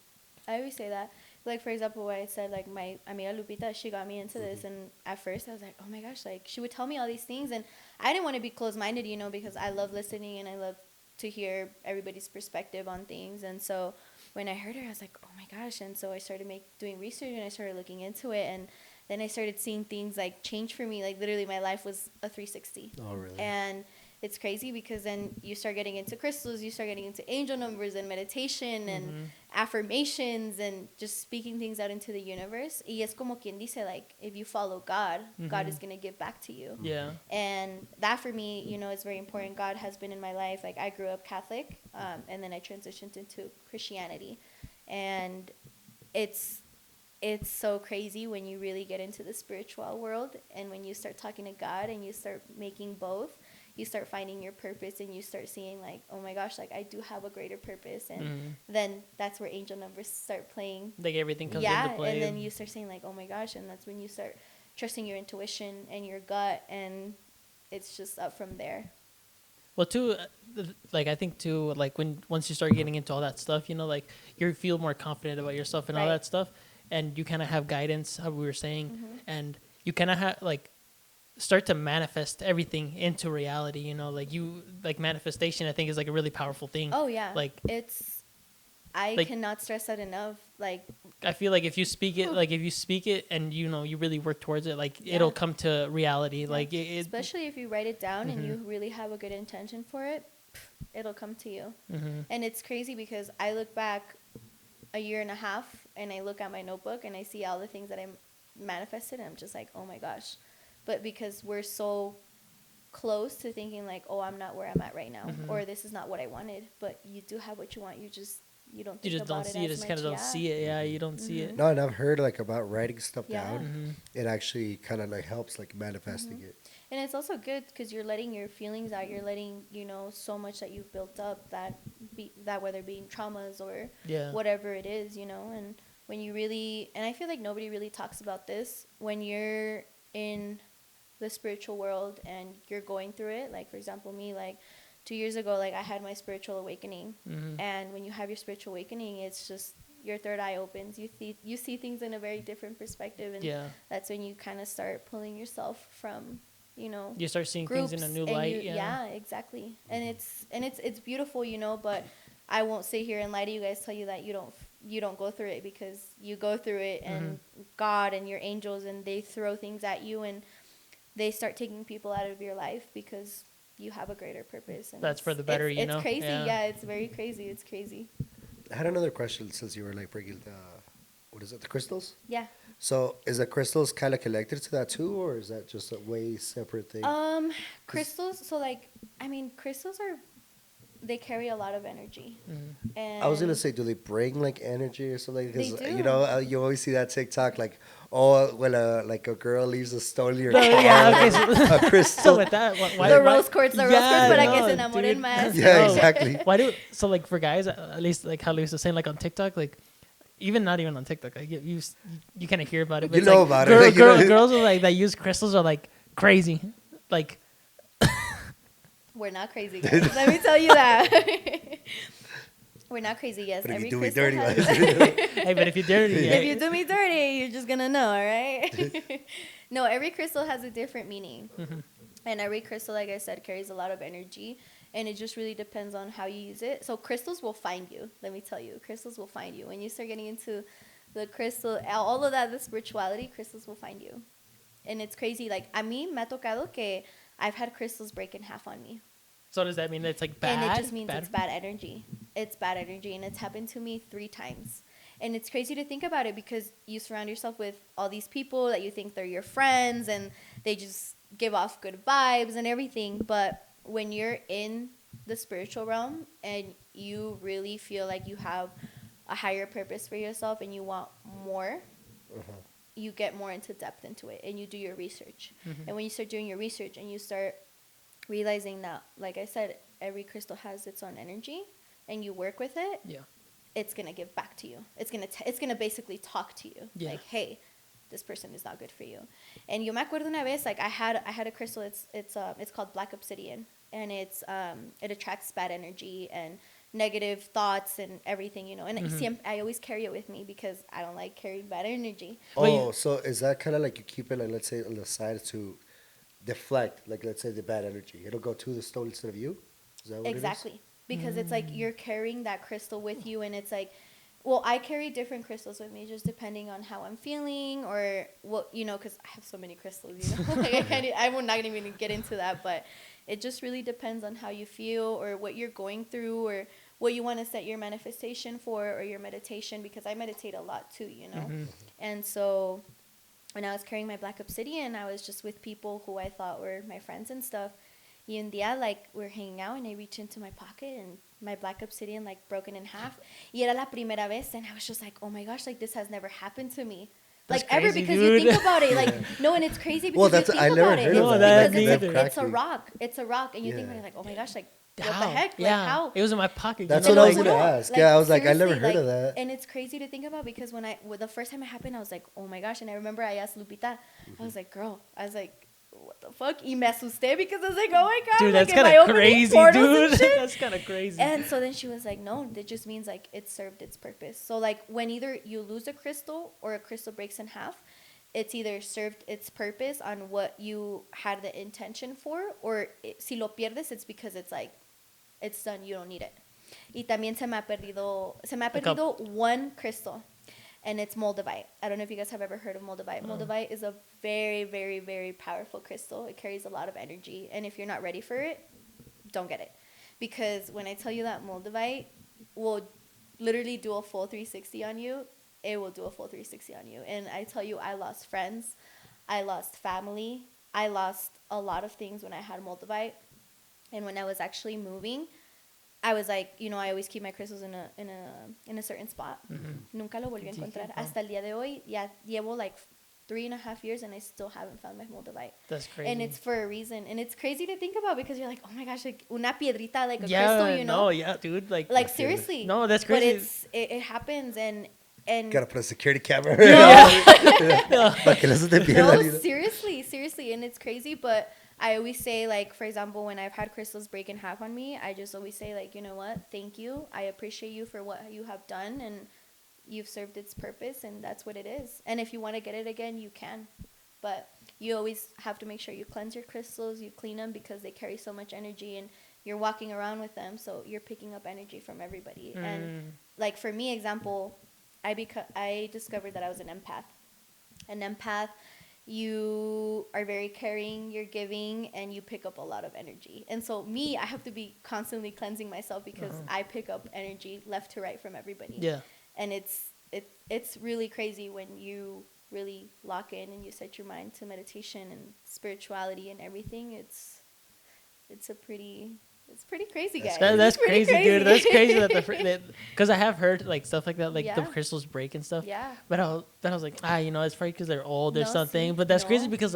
I always say that. Like, for example, what I said, like, my amiga Lupita, she got me into this. And at first, I was like, oh, my gosh. Like, she would tell me all these things. And I didn't want to be closed-minded, because I love listening and I love to hear everybody's perspective on things. And so when I heard her, I was like, oh, my gosh. And so I started doing research and I started looking into it. And then I started seeing things like change for me. Like literally my life was a 360. Oh, really? And it's crazy because then you start getting into crystals, you start getting into angel numbers and meditation and affirmations and just speaking things out into the universe. Y es como quien dice, like, if you follow God, God is going to give back to you. Yeah. And that for me, you know, is very important. God has been in my life. Like, I grew up Catholic, and then I transitioned into Christianity. And it's so crazy when you really get into the spiritual world, and when you start talking to God and you start making both, you start finding your purpose, and you start seeing like, oh my gosh, like I do have a greater purpose. And then that's where angel numbers start playing. Like everything comes into play. And then you start saying like, oh my gosh, and that's when you start trusting your intuition and your gut, and it's just up from there. Well, too, like I think too, like once you start getting into all that stuff, you know, like you feel more confident about yourself and all that stuff, and you kind of have guidance, how we were saying, and you kind of have like start to manifest everything into reality. You know, like manifestation, I think is like a really powerful thing. Oh yeah, like I cannot stress that enough. Like I feel like if you speak it, and you know you really work towards it, like it'll come to reality. Yeah. Like especially if you write it down and you really have a good intention for it, it'll come to you. And it's crazy because I look back a year and a half and I look at my notebook and I see all the things that I manifested, and I'm just like, oh my gosh. But because we're so close to thinking like, oh, I'm not where I'm at right now, or this is not what I wanted, but you do have what you want. You don't think about it as much. You just kind of don't see it. Yeah, you don't see it. No, and I've heard like about writing stuff down. It actually kind of like helps like manifesting it. And it's also good because you're letting your feelings out. You're letting, you know, so much that you've built up, that whether being traumas or whatever it is, you know. And when you really, and I feel like nobody really talks about this, when you're in the spiritual world and you're going through it. Like for example, me, like 2 years ago, like I had my spiritual awakening. And when you have your spiritual awakening, it's just your third eye opens. You see things in a very different perspective, and that's when you kind of start pulling yourself from, you know, you start seeing things in a new light. Yeah, exactly. And it's beautiful, you know. But I won't sit here and lie to you guys, tell you that you don't go through it, because you go through it, and God and your angels, and they throw things at you, and they start taking people out of your life because you have a greater purpose. And that's for the better, you know? It's crazy. Yeah, it's very crazy. It's crazy. I had another question since you were like bringing the crystals? Yeah. So is the crystals kind of connected to that too, or is that just a way separate thing? Crystals, so like, I mean, crystals they carry a lot of energy. And I was gonna say, do they bring like energy or something? Because they do. you know, you always see that TikTok like, oh, when like a girl leaves a stone in your car, a crystal. So with that, the rose quartz, but I guess enamored más. Yeah, exactly. So like for guys, at least like how Luis was saying, like on TikTok, like not even on TikTok, like you kind of hear about it. But you know about it. Girls are like that use crystals are like crazy, like. We're not crazy, guys. Let me tell you that. We're not crazy, yes. But if every you do me dirty, hey, but if you dirty, if you do me dirty, you're just gonna know, all right? No, every crystal has a different meaning, and every crystal, like I said, carries a lot of energy, and it just really depends on how you use it. So crystals will find you. Let me tell you, crystals will find you when you start getting into the crystal, all of that, the spirituality. Crystals will find you, and it's crazy. Like a mí me ha tocado que I've had crystals break in half on me. So does that mean it's like bad? And it just means it's bad energy. It's bad energy, and it's happened to me 3 times. And it's crazy to think about it because you surround yourself with all these people that you think they're your friends, and they just give off good vibes and everything. But when you're in the spiritual realm and you really feel like you have a higher purpose for yourself and you want more, you get more into depth into it, and you do your research. And when you start doing your research and you start realizing that, like I said, every crystal has its own energy, and you work with it, it's gonna give back to you. It's gonna basically talk to you, like, hey, this person is not good for you. And yo me acuerdo una vez, like I had a crystal. It's called black obsidian, and it attracts bad energy and negative thoughts and everything, you know. And I always carry it with me because I don't like carrying bad energy. Oh, so is that kind of like you keep it, like, let's say, on the side to deflect, like, let's say, the bad energy? It'll go to the stone instead of you? Is that what exactly. It is? Because it's like you're carrying that crystal with you, and it's like Well, I carry different crystals with me, just depending on how I'm feeling or what, because I have so many crystals, Like, I'm not gonna even get into that, but it just really depends on how you feel or what you're going through or what you want to set your manifestation for or your meditation, because I meditate a lot too. And so when I was carrying my black obsidian, I was just with people who I thought were my friends and stuff. Y un día, like, we're hanging out, and I reached into my pocket, and my black obsidian, like, broken in half. Y era la primera vez, and I was just like, oh my gosh, like, this has never happened to me. That's like, ever, crazy, because dude. you think about it. Like, no, and it's crazy because Well, you that's think I never about it. heard No, of that Because neither. it's a rock. It's a rock, and you think about it, like, oh my gosh, like, what the heck? Like, Yeah. how? It was in my pocket. That's you know, what I was like- gonna ask. Yeah, I was like, I never seriously, heard of that. And it's crazy to think about because the first time it happened, I was like, oh my gosh. And I remember I asked Lupita, I was like, girl, what the fuck? Y me asusté because I was like, oh my god. Dude, like, that's am I kind of opening crazy, portals and dude. shit? That's kind of crazy. And so then she was like, no, that just means like it served its purpose. So like when either you lose a crystal or a crystal breaks in half, it's either served its purpose on what you had the intention for, or si lo pierdes, it's because it's like, it's done, you don't need it. Y también se me ha perdido one crystal, and it's moldavite. I don't know if you guys have ever heard of moldavite. Moldavite is a very, very, very powerful crystal. It carries a lot of energy, and if you're not ready for it, don't get it. Because when I tell you that moldavite will literally do a full 360 on you, it will do a full 360 on you. And I tell you, I lost friends, I lost family, I lost a lot of things when I had moldavite. And when I was actually moving, I was like, I always keep my crystals in a certain spot. Nunca lo volví a encontrar. Hasta el día de hoy, ya llevo like 3.5 years, and I still haven't found my moldavite. That's crazy. And it's for a reason. And it's crazy to think about because you're like, oh my gosh, like una piedrita, like a yeah, crystal, no, yeah, dude. Like seriously. No, that's crazy. But it happens, and Gotta put a security camera. No. Para que no se te pierda, no, you know? seriously. And it's crazy, but I always say, like, for example, when I've had crystals break in half on me, I just always say, like, you know what? Thank you. I appreciate you for what you have done, and you've served its purpose, and that's what it is. And if you want to get it again, you can. But you always have to make sure you cleanse your crystals, you clean them, because they carry so much energy, and you're walking around with them, so you're picking up energy from everybody. And, like, for me, example, I discovered that I was an empath. An empath, you are very caring, you're giving, and you pick up a lot of energy. And so me, I have to be constantly cleansing myself because I pick up energy left to right from everybody. Yeah. And it's really crazy when you really lock in and you set your mind to meditation and spirituality and everything. It's pretty crazy, guys. That's crazy, dude. That's crazy that because I have heard like stuff like that, like the crystals break and stuff. Yeah. But I was like, it's probably because they're old or something. But that's crazy because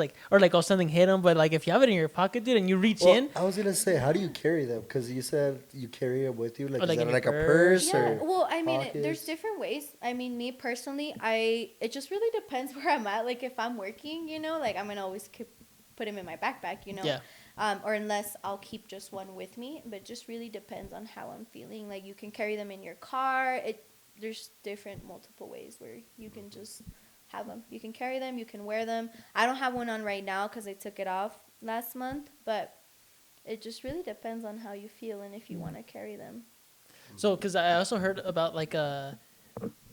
something hit them. But like if you have it in your pocket, dude, and you reach in. I was gonna say, how do you carry them? Because you said you carry it with you, like, is that in like a a purse Yeah. or Well, I mean, pockets? there's different ways. I mean, me personally, it just really depends where I'm at. Like if I'm working, like I'm gonna always put them in my backpack, Yeah. Or unless I'll keep just one with me, but it just really depends on how I'm feeling. Like you can carry them in your car. There's different multiple ways where you can just have them. You can carry them, you can wear them. I don't have one on right now because I took it off last month, but it just really depends on how you feel and if you want to carry them. So, because I also heard about like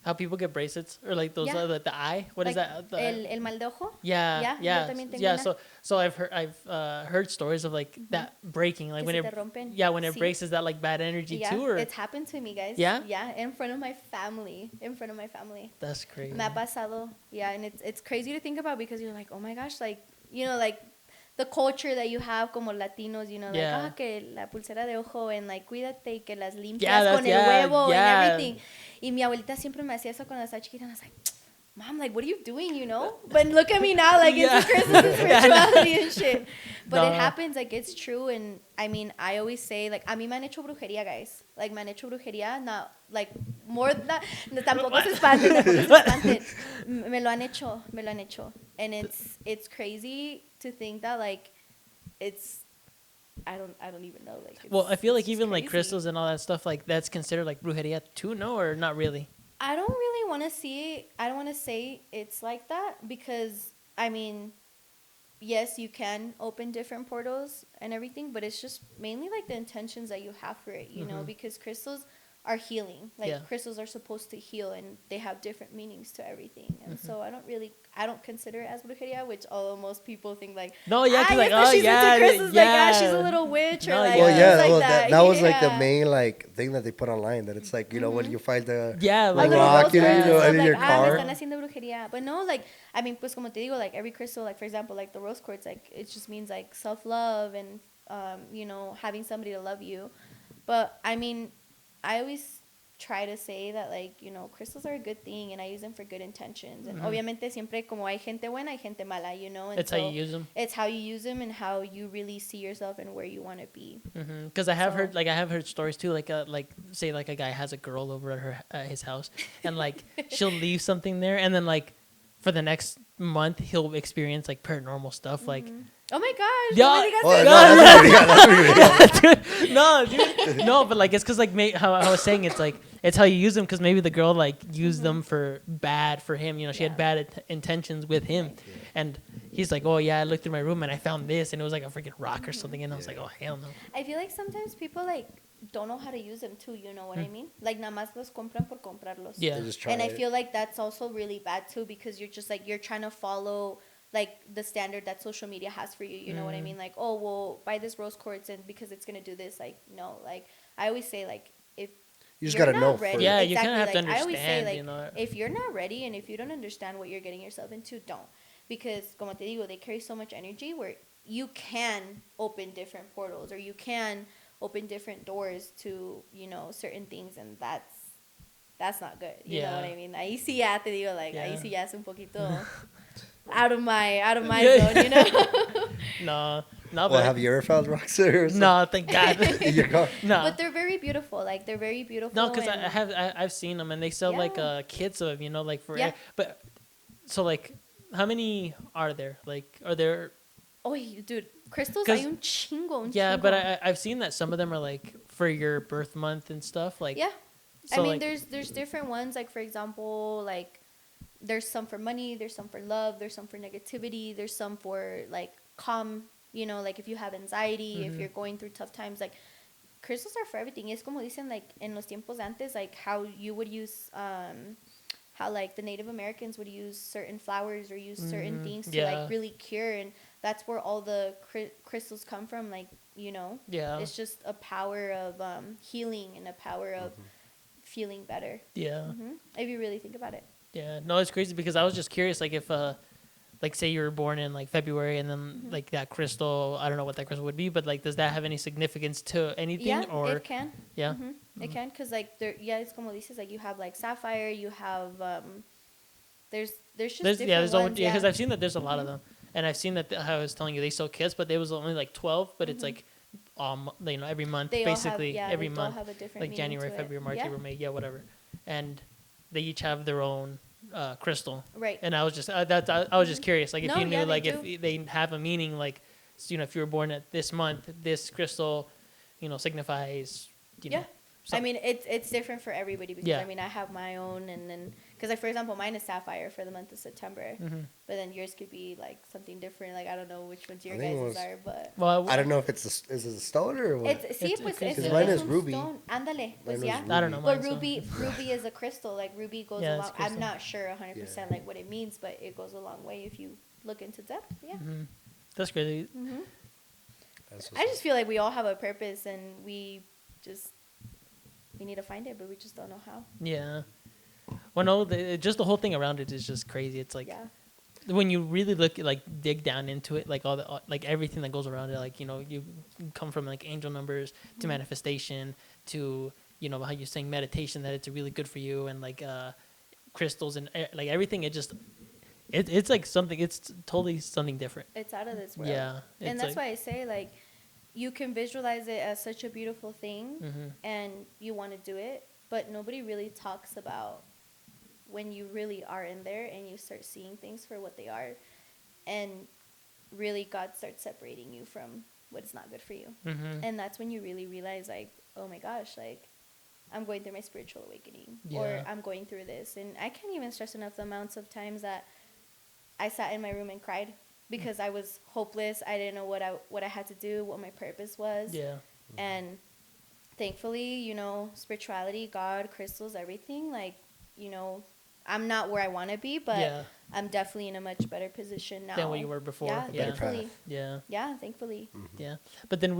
how people get bracelets or like those the eye. What is that? El mal de ojo. Yeah. So I've heard stories of like that breaking, like when it breaks, is that like bad energy too? Or It's happened to me, guys. Yeah, in front of my family. That's crazy. Me ha pasado. Yeah, and it's crazy to think about because you're like, oh my gosh, like like the culture that you have como Latinos, like que la pulsera de ojo and like cuídate y que las limpias con el huevo and everything. Y mi abuelita siempre me hacía eso cuando estaba chiquita, and I was like, Mom, like, what are you doing, But look at me now, like, it's a Christmas and spirituality and shit. But it happens, like, it's true. And, I mean, I always say, like, a mí me han hecho brujería, guys. Like, me han hecho brujería, not, like, more than that. Tampoco se espanten. Me lo han hecho. And it's crazy to think that, like, I don't even know. Like, well, I feel like even crazy. Like crystals and all that stuff, like that's considered like brujeria too, no, or not really? I don't really want to see. I don't want to say it's like that because I mean, yes, you can open different portals and everything, but it's just mainly like the intentions that you have for it, you know. Because crystals are healing. Like Yeah. crystals are supposed to heal, and they have different meanings to everything. And so I don't consider it as brujeria, which although most people think like, No, yeah, because like, yes, oh she's yeah, into crystals, like, she's a yeah. little witch, or No, like, yeah. Well, yeah, things like well, that. that was like the Yeah. main like thing that they put online. That it's like, you know, when you find the Yeah, A like little rock, rose you know, quartz and in stuff, your like, me car. están haciendo brujería. But no, like, I mean, pues como te digo, like, every crystal, like, for example, like, the rose quartz, like, it just means, like, self-love and, you know, having somebody to love you. But, I mean, I always try to say that, like, you know, crystals are a good thing, and I use them for good intentions. And obviamente siempre como hay gente buena, hay gente mala, you know? And it's how you use them. It's how you use them and how you really see yourself and where you want to be. Because I have So- heard, I have heard stories too, like say like a guy has a girl over at his house, and like she'll leave something there, and then like for the next month he'll experience like paranormal stuff, like Oh my gosh. Yeah. No me digas Oh, eso. no, that's pretty good. no, dude, no, but like it's because like how I was saying, it's like it's how you use them, because maybe the girl like used them for bad for him, you know, she had Yeah. bad intentions with him, and he's like, oh yeah, I looked through my room and I found this, and it was like a freaking rock or something, and I was like, oh hell no. I feel like sometimes people like don't know how to use them too, you know what I mean? Like nada más los compran por comprarlos. Yeah. They just try And I it. feel like that's also really bad too, because you're just like, you're trying to follow like the standard that social media has for you, you know what I mean? Like, oh, well, buy this rose quartz and because it's going to do this. Like, no, like I always say, like, if You just you're gotta not know ready, first. Yeah, you exactly, kind of have to like, I always say, understand, like, you know. if you're not ready and if you don't understand what you're getting yourself into, don't. Because, como te digo, they carry so much energy where you can open different portals or you can open different doors to, you know, certain things, and that's not good. You know what Yeah. I mean? Ahí sí ya te digo, like, Yeah. ahí sí ya es un poquito out of my Yeah. zone, you know? No, Well, but have you ever found rocks there? Or something no, thank God. in your car? No, But they're very beautiful. Like, they're very beautiful. no, because and I've seen them, and they sell like Yeah. kits of them, you know, like for Yeah. but so like how many are there? Like are there? Oh, dude, crystals 'Cause- hay un chingo, un Yeah, chingo. but I've seen that some of them are like for your birth month and stuff. Like Yeah. so, I mean, like, there's different ones. Like, for example, like, there's some for money, there's some for love, there's some for negativity, there's some for, like, calm, you know, like, if you have anxiety, if you're going through tough times, like, crystals are for everything. Es como dicen, like, en los tiempos de antes, like, how you would use, how, like, the Native Americans would use certain flowers or use certain things to, yeah. like, really cure, and that's where all the crystals come from, like, you know? yeah, It's just a power of healing and a power of feeling better. yeah, If you really think about it. yeah. No, it's crazy because I was just curious, like if like say you were born in like February, and then like that crystal, I don't know what that crystal would be, but like does that have any significance to anything? Yeah, or it can. yeah, It can, because like it's como dices, like you have like sapphire, you have there's just different there's ones. because I've seen that there's a lot of them, and I've seen that how I was telling you they sell kits, but there was only like 12, but it's like you know, every month They all have- basically yeah, every they all month, have a different like meaning January, to it. February, March, Yeah. April, May, yeah, whatever, and they each have their own crystal. Right. And I was just I was just curious, like if No, you knew, yeah, they like do. if they have a meaning, like you know, if you were born at this month, this crystal, you know, signifies, you Yeah. know. I mean, it's different for everybody, because Yeah. I mean, I have my own, and then because like for example, mine is sapphire for the month of September, but then yours could be like something different. Like, I don't know which ones your I think it guys' was- are, but Well, I don't know if it's is it a stone or what? it's sí, It's- pues it's- es, mine is un ruby. stone. Ándale, pues Mine yeah. was I don't know. But mine, so- ruby is a crystal. Like, ruby goes Yeah, it's along. I'm crystal. not sure 100% like what it means, but it goes a long way if you look into depth. Yeah. That's crazy. That's I just feel like we all have a purpose, and we need to find it, but we just don't know how. Yeah. Well, no, just the whole thing around it is just crazy. It's like Yeah. when you really look, like dig down into it, like like everything that goes around it, like, you know, you come from like angel numbers to manifestation to, you know, how you're saying meditation, that it's really good for you, and like crystals and like everything. It just it's like something. It's totally something different. It's out of this world. Yeah. And it's that's like, why I say, like, you can visualize it as such a beautiful thing, and you want to do it, but nobody really talks about when you really are in there and you start seeing things for what they are, and really God starts separating you from what's not good for you. And that's when you really realize, like, oh my gosh, like, I'm going through my spiritual awakening, or Yeah. I'm going through this. And I can't even stress enough the amounts of times that I sat in my room and cried because I was hopeless. I didn't know what I had to do, what my purpose was. yeah. And thankfully, spirituality, God, crystals, everything, like, I'm not where I want to be, but Yeah. I'm definitely in a much better position now. Than what you were before. Yeah, Yeah. thankfully. Yeah. Yeah, thankfully. Yeah. But then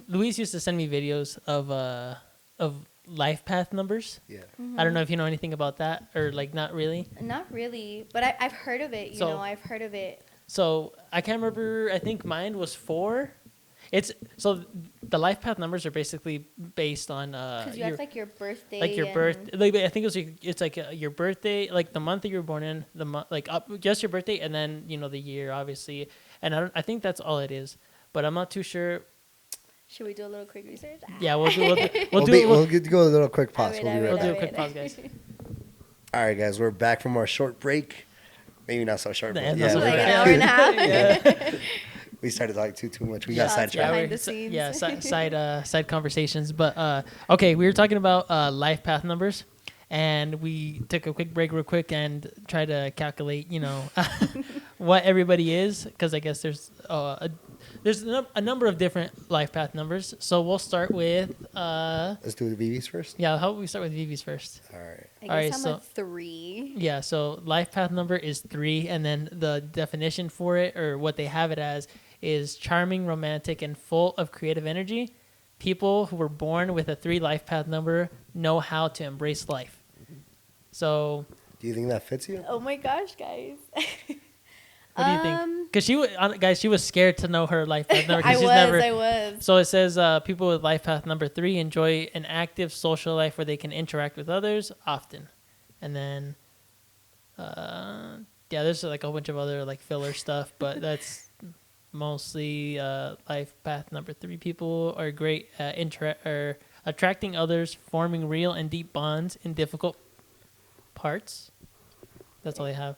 Luis used to send me videos of life path numbers. Yeah. I don't know if you know anything about that or like not really. Not really, but I've heard of it, I've heard of it. So I can't remember. I think mine was 4. It's so the life path numbers are basically based on Because you have like your birthday. like your birth. Like, I think it's like your birthday, like the month that you were born in, the month, like just your birthday, and then the year, obviously. And I think that's all it is. But I'm not too sure. Should we do a little quick research? We'll Yeah, go a little quick pause. We'll be right We'll back. do a quick pause, guys. All right, guys, we're back from our short break. Maybe not so short, Nah, but not so we're Like an back. hour and a half. Yeah. We started talking too much. We got Shots sidetracked. behind the scenes. Yeah, side conversations. But okay, we were talking about life path numbers, and we took a quick break real quick and tried to calculate, what everybody is, because I guess there's a number of different life path numbers. So we'll start with Let's do the VVs first. yeah. How about we start with Vivi's first? All right. I All right, guess I'm a 3. Yeah, so life path number is 3, and then the definition for it, or what they have it as, is charming, romantic, and full of creative energy. People who were born with a 3 life path number know how to embrace life. So, Do you think that fits you? Oh my gosh, guys. what do you think? Because she was scared to know her life path number. 'Cause I was. So it says people with life path number 3 enjoy an active social life where they can interact with others often. And then, there's like a whole bunch of other like filler stuff, but that's mostly life path number 3 people are great at attracting others, forming real and deep bonds in difficult parts. That's all they have.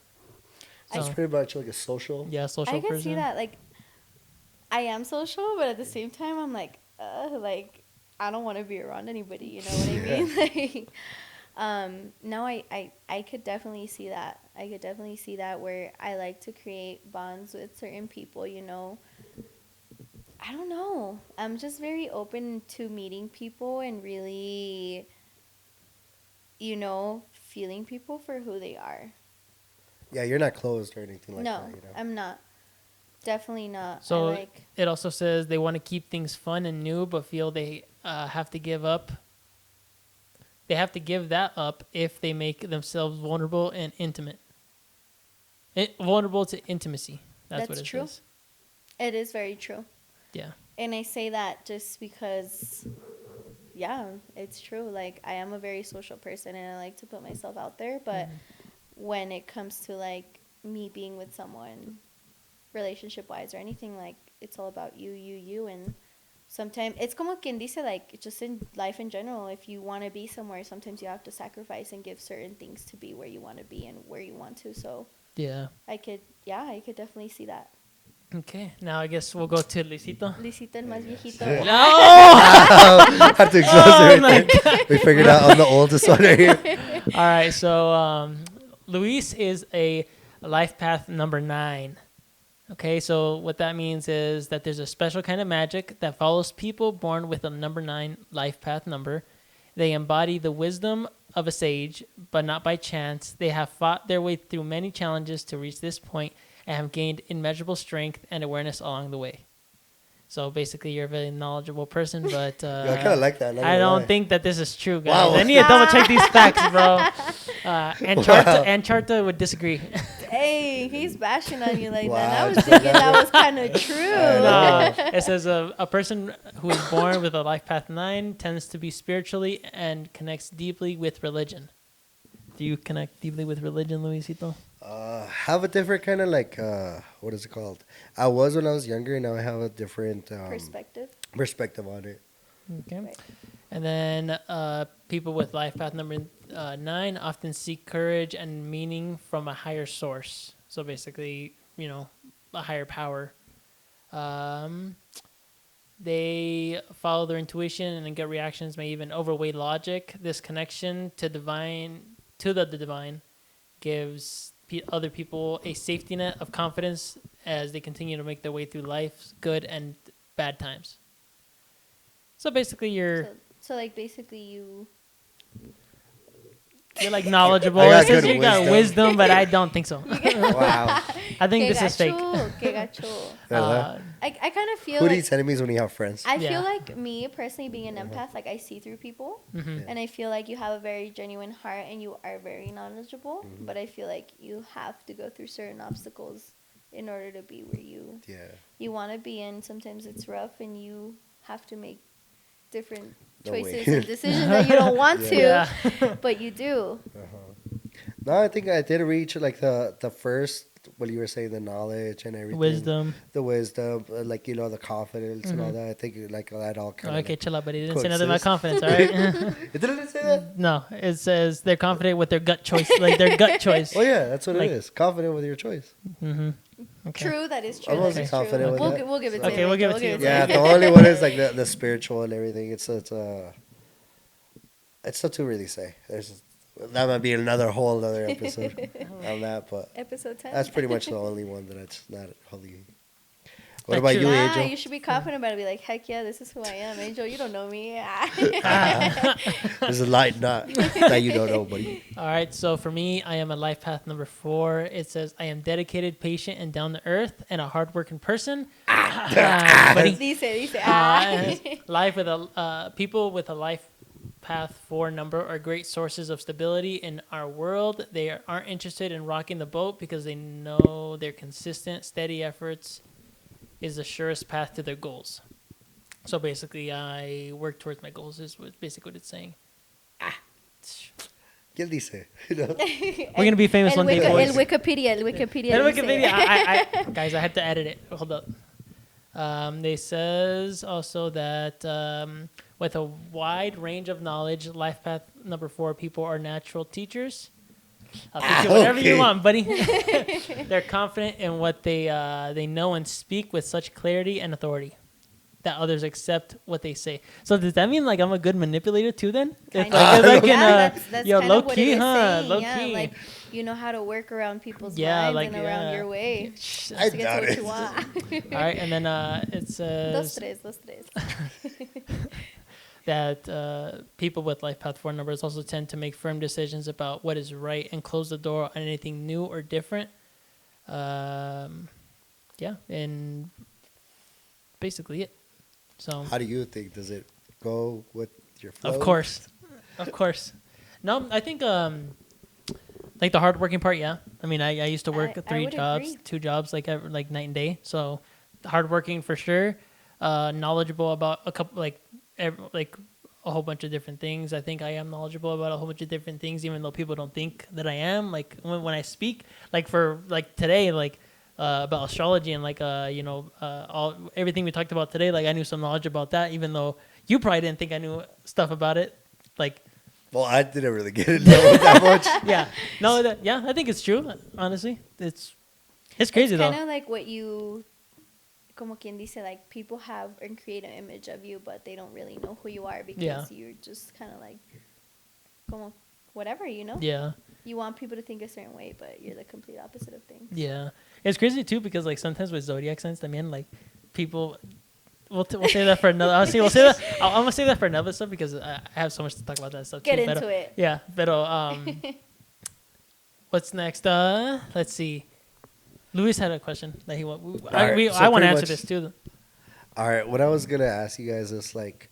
It's pretty much like a social. Yeah, social I can person. see that. Like, I am social, but at the same time, I'm like, I don't want to be around anybody. You know what I mean? Like, no, I could definitely see that. I could definitely see that where I like to create bonds with certain people. I don't know. I'm just very open to meeting people and really, feeling people for who they are. Yeah, you're not closed or anything like No, that. I'm not. Definitely not. So it also says they want to keep things fun and new, but feel they have to give up. They have to give that up if they make themselves vulnerable and intimate. Vulnerable to intimacy. That's what it true. says. It is very true. Yeah. And I say that just because, yeah, it's true. Like, I am a very social person and I like to put myself out there. But when it comes to, like, me being with someone, relationship-wise or anything, like, it's all about you. And sometimes, it's como quien dice, like, just in life in general, if you want to be somewhere, sometimes you have to sacrifice and give certain things to be where you want to be and where you want to. So, yeah. I could definitely see that. Okay, now I guess we'll go to Luisito. Luisito, el más viejito. No! Have to close everything. We figured out I'm the oldest one right here. All right, so Luis is a life path number 9. Okay, so what that means is that there's a special kind of magic that follows people born with a number 9 life path number. They embody the wisdom of a sage, but not by chance. They have fought their way through many challenges to reach this point and have gained immeasurable strength and awareness along the way. So basically, you're a very knowledgeable person, but I kind of like that. I don't think that this is true, guys. Wow. I need to double check these facts, bro. And Charta would disagree. Hey, he's bashing on you like that. Wow. I was thinking that was kind of true. No, it says a person who is born with a life path 9 tends to be spiritually and connects deeply with religion. Do you connect deeply with religion, Luisito? Have a different kind of like, what is it called? I was when I was younger, and now I have a different perspective on it. Okay. Right. And then people with life path number 9 often seek courage and meaning from a higher source. So basically, a higher power. They follow their intuition and gut reactions may even overweigh logic. This connection to the divine gives other people a safety net of confidence as they continue to make their way through life's good and bad times. So basically, So like basically you. you're like knowledgeable. I got It says good you got wisdom, but I don't think so. Wow. I think Que this is fake. gacho, que gacho. ¿Verdad? I kind of feel Who like needs enemies when you have friends? I Yeah. feel like me personally being an empath, like I see through people, Mhm. and I feel like you have a very genuine heart and you are very knowledgeable. But I feel like you have to go through certain obstacles in order to be where you want to be, and sometimes it's rough, and you have to make different No way. choices and decisions that you don't want to, Yeah. but you do. No, I think I did reach like the first, what you were saying, the knowledge and everything. The wisdom, like, you know, the confidence and all that. I think like that all kind of. Okay, chill out, buddy. It didn't say nothing about coexist. confidence, all right? It didn't say that? No, it says they're confident with their gut choice, like their gut choice. Oh, yeah, that's what Like- it is. Confident with your choice. Mm-hmm. Okay. True, that is true. I'm That also is confident true. with We'll, that. we'll give it to Okay, you. we'll give Rachel, it to you. Yeah, you. the only one is like the spiritual and everything. It's tough to really say. That might be another whole other episode on that, but Episode 10. that's pretty much the only one that's not wholly. What That's about true. you, Nah, Angel? you should be confident about it. Be like, heck yeah, this is who I am. Angel, you don't know me. There's a light not that you don't know, buddy. All right, so for me, I am a life path number 4. It says, I am dedicated, patient, and down to earth, and a hardworking person. Buddy. Dice. Life with people with a life path 4 number are great sources of stability in our world. They aren't interested in rocking the boat because they know their consistent, steady efforts is the surest path to their goals. So basically, I work towards my goals is basically what it's saying. ¿Quién dice? You know? We're gonna be famous one day, boys. El Wikipedia And dice. Wikipedia, guys, I had to edit it. Hold up. They says also that with a wide range of knowledge, life path number 4 people are natural teachers. I'll teach you whatever you Okay. want, buddy. They're confident in what they know and speak with such clarity and authority that others accept what they say. So does that mean like I'm a good manipulator too? Then Kind If, of. like, if I can, that's yo, kind low of what key, it is huh? saying, Low yeah, key. like you know how to work around people's Yeah, minds like, and around yeah. your way I to get doubt to what it. you want. All right, and then it says Dos, tres. that people with life path 4 numbers also tend to make firm decisions about what is right and close the door on anything new or different. Yeah, and basically it. So How do you think? Does it go with your flow? of course. No, I think like the hardworking part. Yeah, I mean, I used to work I 3 would jobs, agree. 2 jobs, like night and day. So hardworking for sure. Knowledgeable about a couple like a whole bunch of different things. I think I am knowledgeable about a whole bunch of different things, even though people don't think that I am. Like when I speak, like for like today, like about astrology and like all everything we talked about today, like I knew some knowledge about that, even though you probably didn't think I knew stuff about it. Like, Well, I didn't really get it that much. yeah, no, I think it's true. Honestly, it's crazy though. Kind of like what you, como quien dice, like people have and create an image of you, but they don't really know who you are because Yeah. you're just kind of like, como whatever, you know. Yeah. You want people to think a certain way, but you're the complete opposite of things. Yeah, it's crazy too because like sometimes with zodiac signs, I mean, like people. We'll say that for another. We'll say that. I'm gonna say that for another stuff because I have so much to talk about that stuff. Get too, into it. Yeah, but what's next? Let's see. Luis had a question that he want. Alright, so I want to pretty answer much- this too. All right, what I was gonna ask you guys is like,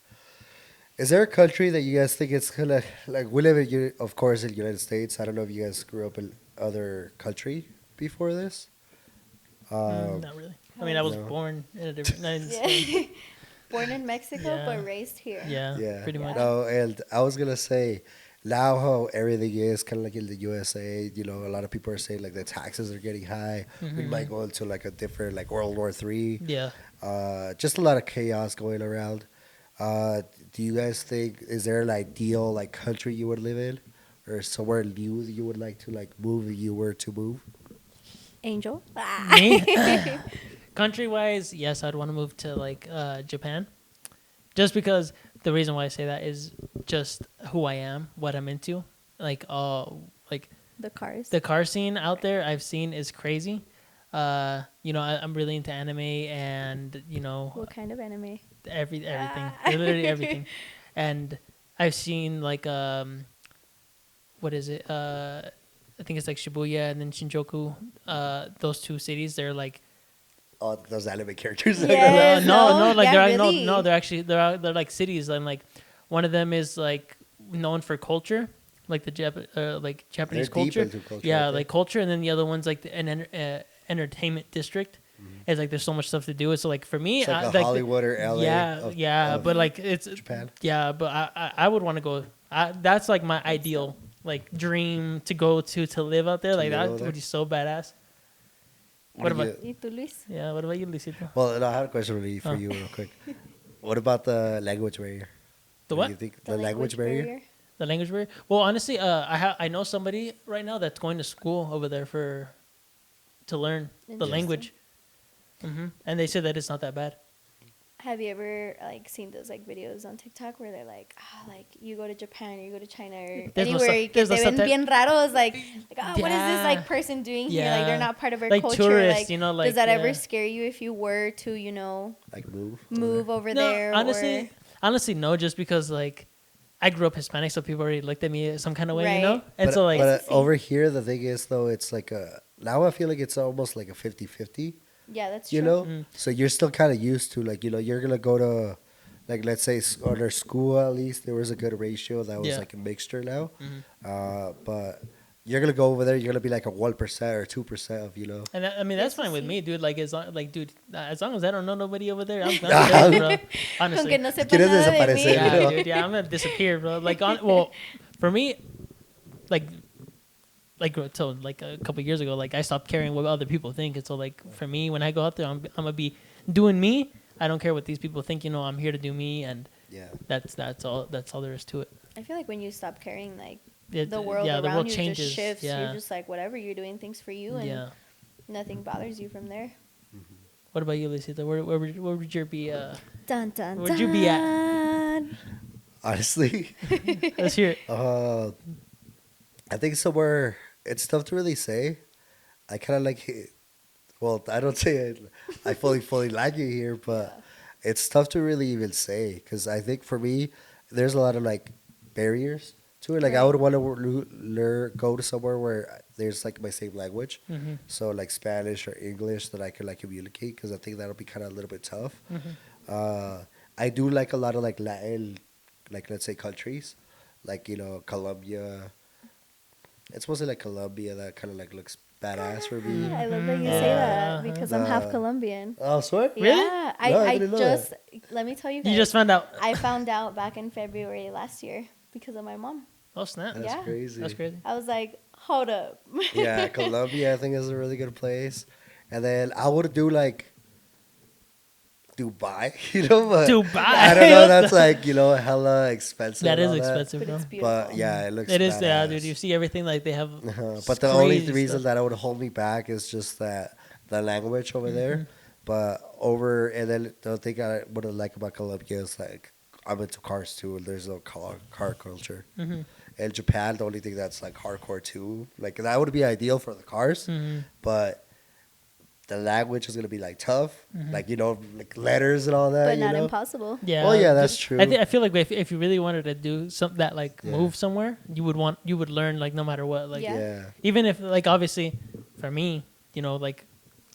is there a country that you guys think it's gonna like? We live in, of course, in the United States. I don't know if you guys grew up in other country before this. Not really. I mean, I was No. born in a different. Yeah. Born in Mexico, Yeah. but raised here. Yeah, Yeah, pretty much. No, and I was gonna say, now how everything is kind of like in the USA. You know, a lot of people are saying like the taxes are getting high. We might go into like a different like World War III. Yeah. Just a lot of chaos going around. Do you guys think, is there an ideal like country you would live in, or somewhere new you would like to like move if you were to move? Angel. Me? Country wise, yes, I'd want to move to like Japan. Just because the reason why I say that is just who I am, what I'm into. Like The cars. the car scene out there I've seen is crazy. I'm really into anime and What kind of anime? everything, literally everything, and I've seen like what is it? I think it's like Shibuya and then Shinjuku. Those two cities, they're like Oh, those anime characters. Yes. no, no, like yeah, they're really. no, they're actually they're like cities, and like one of them is like known for culture, like the Japanese They're deep culture. into culture, Yeah, aren't they? like culture, and then the other one's like entertainment district. It's like there's so much stuff to do. So like for me, It's like a like, Hollywood or LA. Yeah, of but like it's Japan. Yeah, but I would want to go. That's like my ideal like dream to go to live out there. To Like live that over there? would be so badass. What do about you- ¿Y tú, Luis? Yeah? What about you, Luisito? Well, no, I have a question really for Oh. you, real quick. What about the language barrier? The Do what? you think the language barrier? The language barrier. Well, honestly, I know somebody right now that's going to school over there to learn the Interesting. language. And they said that it's not that bad. Have you ever like seen those like videos on TikTok where they're like, like you go to Japan or you go to China or There's no anywhere, sub- y que there's no te ven subtit- bien raros, like what is this Yeah. like person doing here? Like Yeah. they're not part of our Like culture. tourists, like, like, does that yeah. ever scare you if you were to, Like move? move over No, there? honestly, no. Just because like I grew up Hispanic, so people already looked at me some kind of way, Right. And But, so like, It's the same. over here, the thing is, though, it's like now I feel like it's almost like a 50-50, yeah, that's true. you know? Mm. So you're still kind of used to, like, you're going to go to, like, let's say on our school, at least, there was a good ratio that was Yeah. like a mixture now. Mhm. But you're going to go over there, you're going to be like a 1% or 2% of, and I mean that's Yes, fine with sí. me, dude. Like as long as I don't know nobody over there, I'm good, bro. Honestly. Aunque no sepa ¿Quieres nada de desaparecer? mí. Yeah, You know? dude. Yeah, I'm gonna disappear, bro. Like, for me, like a couple years ago, like I stopped caring what other people think, and so like for me, when I go out there, I'm gonna be doing me. I don't care what these people think. I'm here to do me, and Yeah. that's all. That's all there is to it. I feel like when you stop caring, like It- the world yeah, around the world you changes. just shifts. Yeah. You're just like whatever, you're doing things for you, and Yeah. nothing bothers you from there. What about you, Luisita? Where would your be? Dun dun Where'd you be at? dun. Honestly, Let's hear it. I think somewhere, it's tough to really say. I kind of like it. Well, I don't say I fully like it here, but it's tough to really even say because I think for me, there's a lot of like barriers to it. Like I Right. would want to go to somewhere where there's like my same language, Mm-hmm. so like Spanish or English that I could like communicate because I think that'll be kind of a little bit tough. I do like a lot of like Latin, like let's say countries, like Colombia. It's mostly like Colombia that kind of like looks badass for me. I love that you say that because I'm half Colombian. Oh, swear? Really? Yeah, No, I I didn't know that. let me tell you guys. You just found out. I found out back in February last year because of my mom. Oh snap! That's Yeah. crazy. That's crazy. I was like, hold up. Yeah, Colombia I think is a really good place. And then I would do like Dubai, but Dubai. I don't know, that's like, hella expensive. That and is all expensive, But bro. it's beautiful. But yeah, it looks It is, yeah, badass. dude. You see everything like they have. But the only crazy reason stuff. that I would hold me back is just that the language over Mm-hmm. there. But and then the thing I would like about Colombia is like I'm into cars too, and there's no car culture. Mm-hmm. And Japan, the only thing that's like hardcore too, like that would be ideal for the cars, Mm-hmm. but the language is gonna be like tough, like like letters and all that. But not impossible. Yeah. Well, yeah, that's just- true. I feel like if you really wanted to do something that like Yeah. move somewhere, you would learn like no matter what. Like Yeah. Yeah. even if like obviously for me, like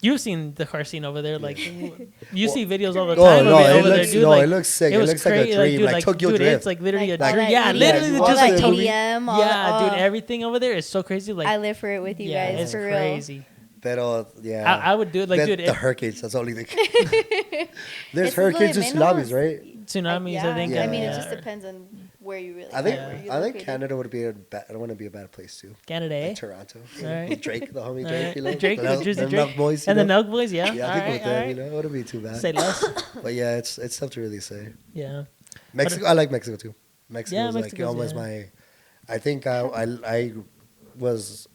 you've seen the car scene over there. Like you see videos all the Oh time no, of it it over there, looks dude. Like, it looks sick. It was looks like a crazy, dream, dude, like Tokyo dude, Drift. it's like literally Like, a all dream. that Yeah, EDM, literally all just that like Toby. EDM, all Yeah, that- dude, oh. everything over there is so crazy. Like I live for it with you yeah, guys, it's for real. crazy. Pero yeah, I would do it like, the, dude. the hurricanes. That's the only thing. There's It's lo de hurricanes and menos. tsunamis, right? Tsunamis, Yeah. I think. I mean, Yeah. it just depends on where you really. I think where you're I think located. Canada would be I don't want to be a bad place too. Canada, eh? Like Toronto, Alright. with Drake, the homie Alright. Drake, Drake, the with Drizzy the Drake. Nelk boys, And the know? Nelk Boys, yeah. Yeah, I think Alright, with them, alright. it wouldn't be too bad. Say less. But yeah, it's tough to really say. Yeah. Mexico, I like Mexico too. Mexico's like Mexico's, almost yeah. my. I think I was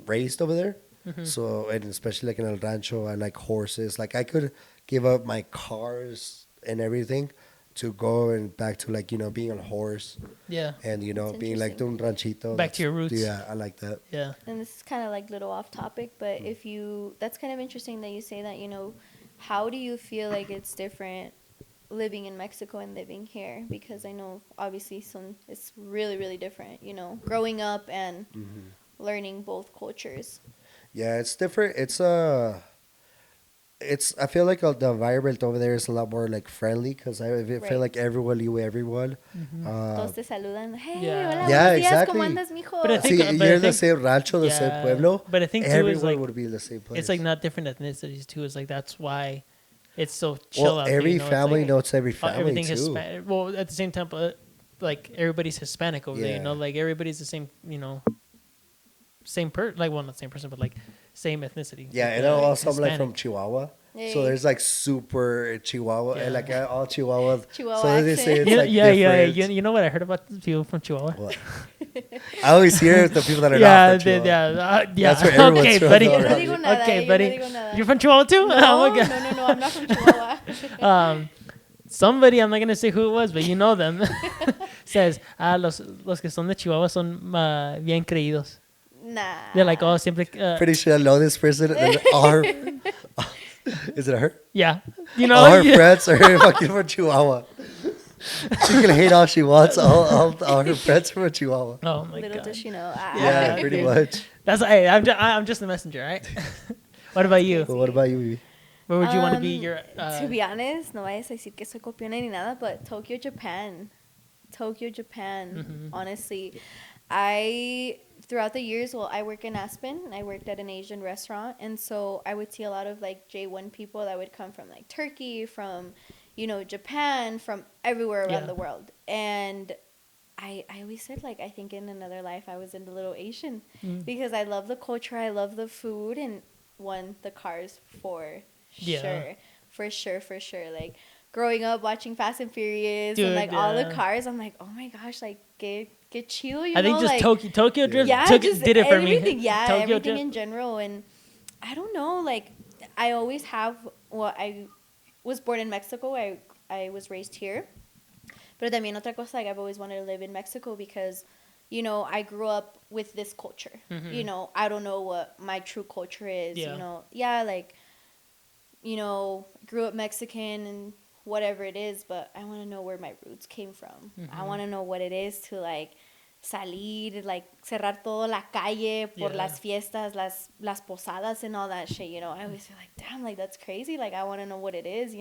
raised over there, Mm-hmm. so and especially like in El Rancho, I like horses. Like I could give up my cars and everything to go and back to like being on a horse Yeah. and That's being like un ranchito. Back to your roots. Yeah, I like that. Yeah. And this is kind of like little off topic, but that's kind of interesting that you say that, how do you feel like it's different living in Mexico and living here? Because I know obviously it's really, really different, growing up and learning both cultures. Yeah, it's different. I feel like the environment over there is a lot more like friendly because I feel Right. like everyone knew everyone. Todos te saludan. Hey, Yeah. hola, Yeah, buenos días, ¿cómo exactly. andas, mijo? But I think- See, but you're I in the think- same rancho, the same Yeah. pueblo. But I think, too, everyone is, like, would be in the same place. It's like not different ethnicities too. It's like that's why it's so chill well, out every there. It's family like, knows every family everything too. Hispanic. Well, at the same time, like everybody's Hispanic over there. Yeah. Like everybody's the same. Same not same person, but like same ethnicity. Yeah, Like, and also I'm like Hispanic. from Chihuahua. Hey. So there's like super Chihuahua and like Yeah. all Chihuahua. Chihuahua so they say accent. it's like yeah. different. You know what I heard about the people from Chihuahua? What? I always hear the people that are Yeah, not from Chihuahua. yeah. That's where everyone's Okay, from, buddy. though, Yo no right? digo nada, Okay, yo no buddy. digo nada. You're from Chihuahua too? No, Oh my God. no, I'm not from Chihuahua. Somebody, I'm not gonna say who it was, but you know them, says, los que son de Chihuahua son bien creídos. Nah. They're like, oh, siempre. Pretty sure I know this person. And all her, is it her? Yeah, you know. All her yeah. friends are fucking from Chihuahua. She can hate all she wants. All her friends are from Chihuahua. Oh my Little God. does she know. Yeah, Yeah, pretty dude. much. That's hey, I'm just the messenger, right? What about you? But what about you, Vivi? Where would you want to be? Your To be honest, no vayas a decir que soy copiona ni nada, but Tokyo, Japan. Honestly. Throughout the years, I work in Aspen. I worked at an Asian restaurant. And so I would see a lot of like J1 people that would come from like Turkey, from, Japan, from everywhere around the world. And I always said, like, I think in another life I was in the little Asian because I love the culture. I love the food. And the cars for Yeah. sure. For sure. Like, growing up watching Fast and Furious Dude, and like all the yeah. cars, I'm like, oh my gosh, like get chill, I think just like, Tokyo Drift just did it for everything, me. yeah, Tokyo everything Drift. in general. And I don't know, like I always have. Well, I was born in Mexico. I was raised here, but también otra cosa, like I've always wanted to live in Mexico because, I grew up with this culture. I don't know what my true culture is. Yeah. Grew up Mexican and whatever it is, but I want to know where my roots came from. I want to know what it is to like salir, like cerrar todo la calle por las fiestas, las posadas and all that shit, I always feel like, damn, like that's crazy. Like I want to know what it is,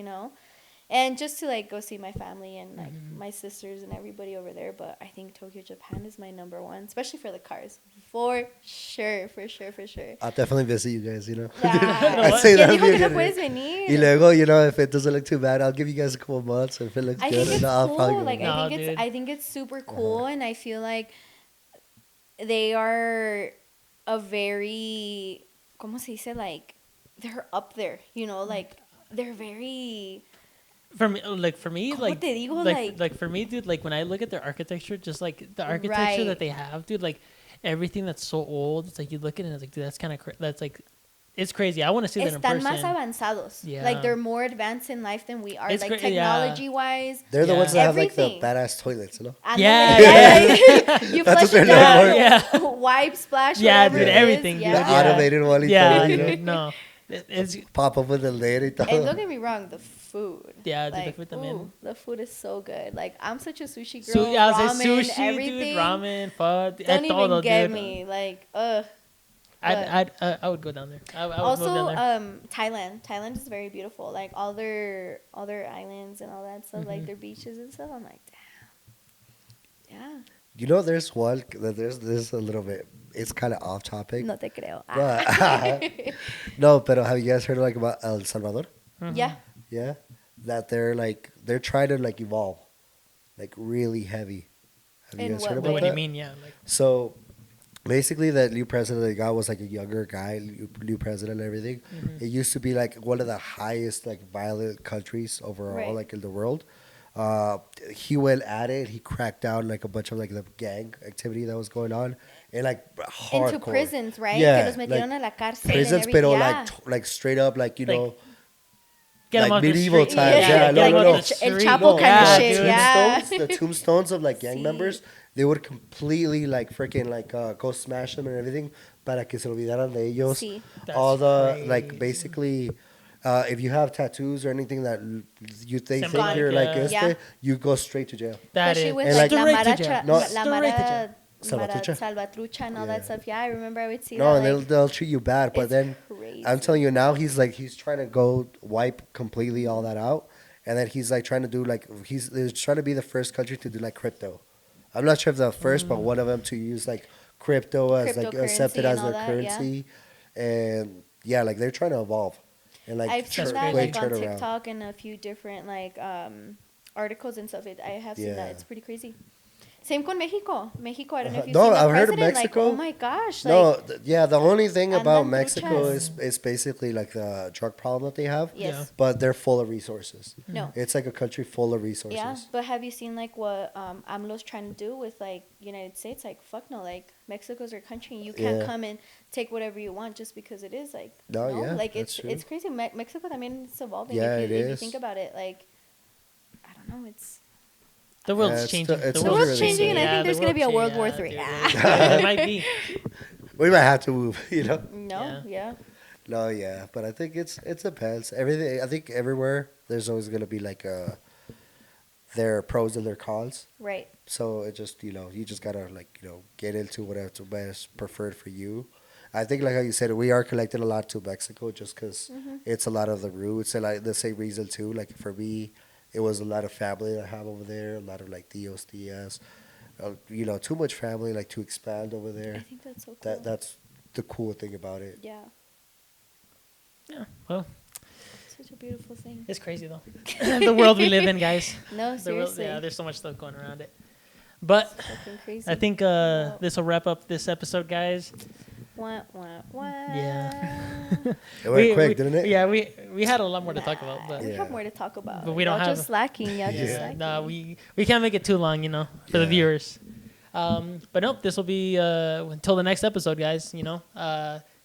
and just to like go see my family and like my sisters and everybody over there. But I think Tokyo, Japan is my number one, especially for the cars. For sure. I'll definitely visit you guys, Yeah. I'd say ¿Quién that'd dijo be que no good. puedes venir? Y luego, if it doesn't look too bad, I'll give you guys a couple months. If it looks I good, think it's I'll probably cool. go. Like No, dude. I think it's super cool, and I feel like they are a very, ¿cómo se dice? Like they're up there, like they're very. For me, like ¿Cómo te digo? like for me, dude, like when I look at their architecture, just like the architecture Right. that they have, dude, like everything that's so old, it's like you look at it and it's like, dude, that's kind of that's like, it's crazy. I want to see that in Están person. más avanzados. Yeah. Like they're more advanced in life than we are. It's like yeah. technology wise. They're the Yeah. ones that have like the Everything. badass toilets, Ándale, Yeah. you That's flush what it they're down. known for. Wipe, splash, Yeah, whatever dude, it is. everything, The dude, Yeah. yeah. automated one. Y Yeah, todo, dude, no, it's Pop up with the lid y todo. And don't get me wrong, the food. Yeah, dude, the like, food también. ooh, the food is so good. Like I'm such a sushi So, girl. yeah, I ramen, was like sushi, everything. dude, ramen, pho, Don't even todo, get dude. me. Like, ugh. I would go down there. I would Also, move down there. Thailand is very beautiful. Like all their islands and all that stuff, like their beaches and stuff. I'm like, damn. There's one that there's a little bit. It's kind of off topic. Yeah. No te creo. But, no, but have you guys heard like about El Salvador? Yeah. Yeah, that they're trying to like evolve, like really heavy. Have you In guys what heard way? about What do you that? mean? Yeah, like So basically, that new president they got was like a younger guy, new president and everything. It used to be like one of the highest like violent countries overall, Right. like in the world. He went at it. He cracked down like a bunch of like the gang activity that was going on, and like hardcore. Into prisons, right? Yeah, que los metieron like a la cárcel. prisons, and pero everything. Yeah. like straight up, like Like, Get 'em like off the medieval street. times. Yeah, Yeah, get no, 'em no, off no. the El street. Chapo No, kind of yeah, shit. dude. Yeah. the tombstones of like gang Sí. members, they would completely like freaking like go smash them and everything para que se olvidaran de ellos. Sí. That's All the like crazy. basically, if you have tattoos or anything that they think Symbolic, you're like yeah. este, you go straight to jail. That Especially is with And, like, like- la straight to Mara, jail. No. la Straight to Mara, jail. Salvatrucha? Salvatrucha and all Yeah. that stuff. Yeah, I remember I would see No, that. and Like, they'll treat you bad, but it's then crazy. I'm telling you now, he's trying to go wipe completely all that out, and then he's like trying to do like he's trying to be the first country to do like crypto. I'm not sure if the first, but one of them to use like crypto as like Cryptocurrency accepted and as all their that, currency, and yeah, like they're trying to evolve and like I've seen That's that crazy. like on turn around. TikTok and a few different like articles and stuff. I have seen that. Yeah. It's pretty crazy. Same con Mexico. Mexico, I don't know if you've No, seen the I've heard of president. Mexico. Like, oh my gosh. Like, No, yeah, the only thing about andan Mexico truchas. is basically like the drug problem that they have, yes. Yeah. but they're full of resources. No. It's like a country full of resources. Yeah, but have you seen like what AMLO's trying to do with like United States? Like, fuck no, like Mexico's our country. You can't Yeah. come and take whatever you want just because it is like. No, yeah, like that's it's true. crazy. Mexico, I mean, it's evolving. Yeah, if it you is. think about it, like, I don't know, it's The world's it's changing. the- it's the really world's changing, and I Yeah, think the there's gonna be a World world War change- III. yeah, dude. It might be. We might have to move, you know. No, yeah. No, yeah, but I think it depends. Everything, I think everywhere there's always gonna be like their pros and their cons. Right. So it just you just gotta like get into whatever's best preferred for you. I think like how you said, we are connected a lot to Mexico just because it's a lot of the roots and like the same reason too. Like for me, it was a lot of family that I have over there, a lot of like tios, tias, too much family like to expand over I there. think that's so cool. That's the cool thing about it. Yeah. Yeah. Well, Such a beautiful thing. it's crazy though. The world we live in, guys. No, The world, seriously. yeah, there's so much stuff going around it. But It's fucking crazy. I think Wow. this will wrap up this episode, guys. Wah, wah, wah. Yeah. It went quick, didn't it? Yeah, we had a lot more to talk about, but We Yeah. have more to talk about. But we don't Y'all have- just lacking. Y'all just yeah, lacking. no, we can't make it too long, for the Yeah. viewers. But nope, this will be until the next episode, guys.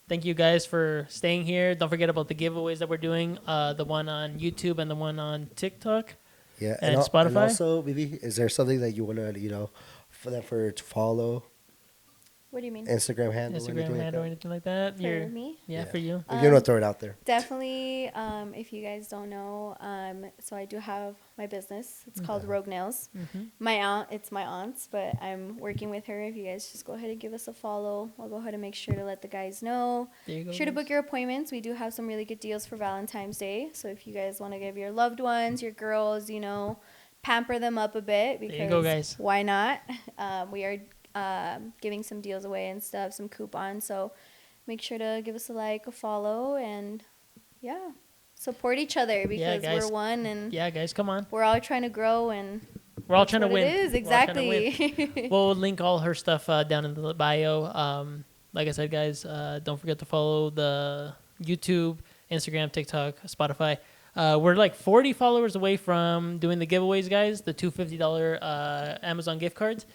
Thank you guys for staying here. Don't forget about the giveaways that we're doing. The one on YouTube and the one on TikTok. Yeah, And And Spotify? also, Vivi, is there something that you want to, for them to follow? What do you mean? Instagram handle, Instagram anything handle or like anything like that. For me? Yeah, Yeah. for you. that? If you want to throw it out there. Definitely, if you guys don't know, so I do have my business. It's called Rogue Nails. Mm-hmm. It's my aunt's, but I'm working with her. If you guys just go ahead and give us a follow, I'll go ahead and make sure to let the guys know. There you go. Sure to guys. book your appointments. We do have some really good deals for Valentine's Day. So if you guys want to give your loved ones, your girls, pamper them up a bit, because There you go, guys. why not? We are giving some deals away and stuff, some coupons. So make sure to give us a like, a follow, and yeah, support each other, because guys. we're one and Yeah, guys, come on. we're all trying to grow, and We're all that's trying to what win. It is We're all trying to win. exactly. We'll link all her stuff down in the bio. Like I said, guys, don't forget to follow the YouTube, Instagram, TikTok, Spotify. We're like 40 followers away from doing the giveaways, guys. The $250 Amazon gift cards.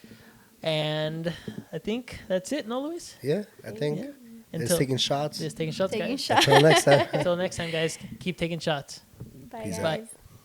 And I think that's it, no, Luis? Yeah, I think Yeah. it's Until- taking shots. Just taking shots, Taking guys. shots. Until next time. Until next time, guys, keep taking shots. Bye, Peace guys. out. Bye.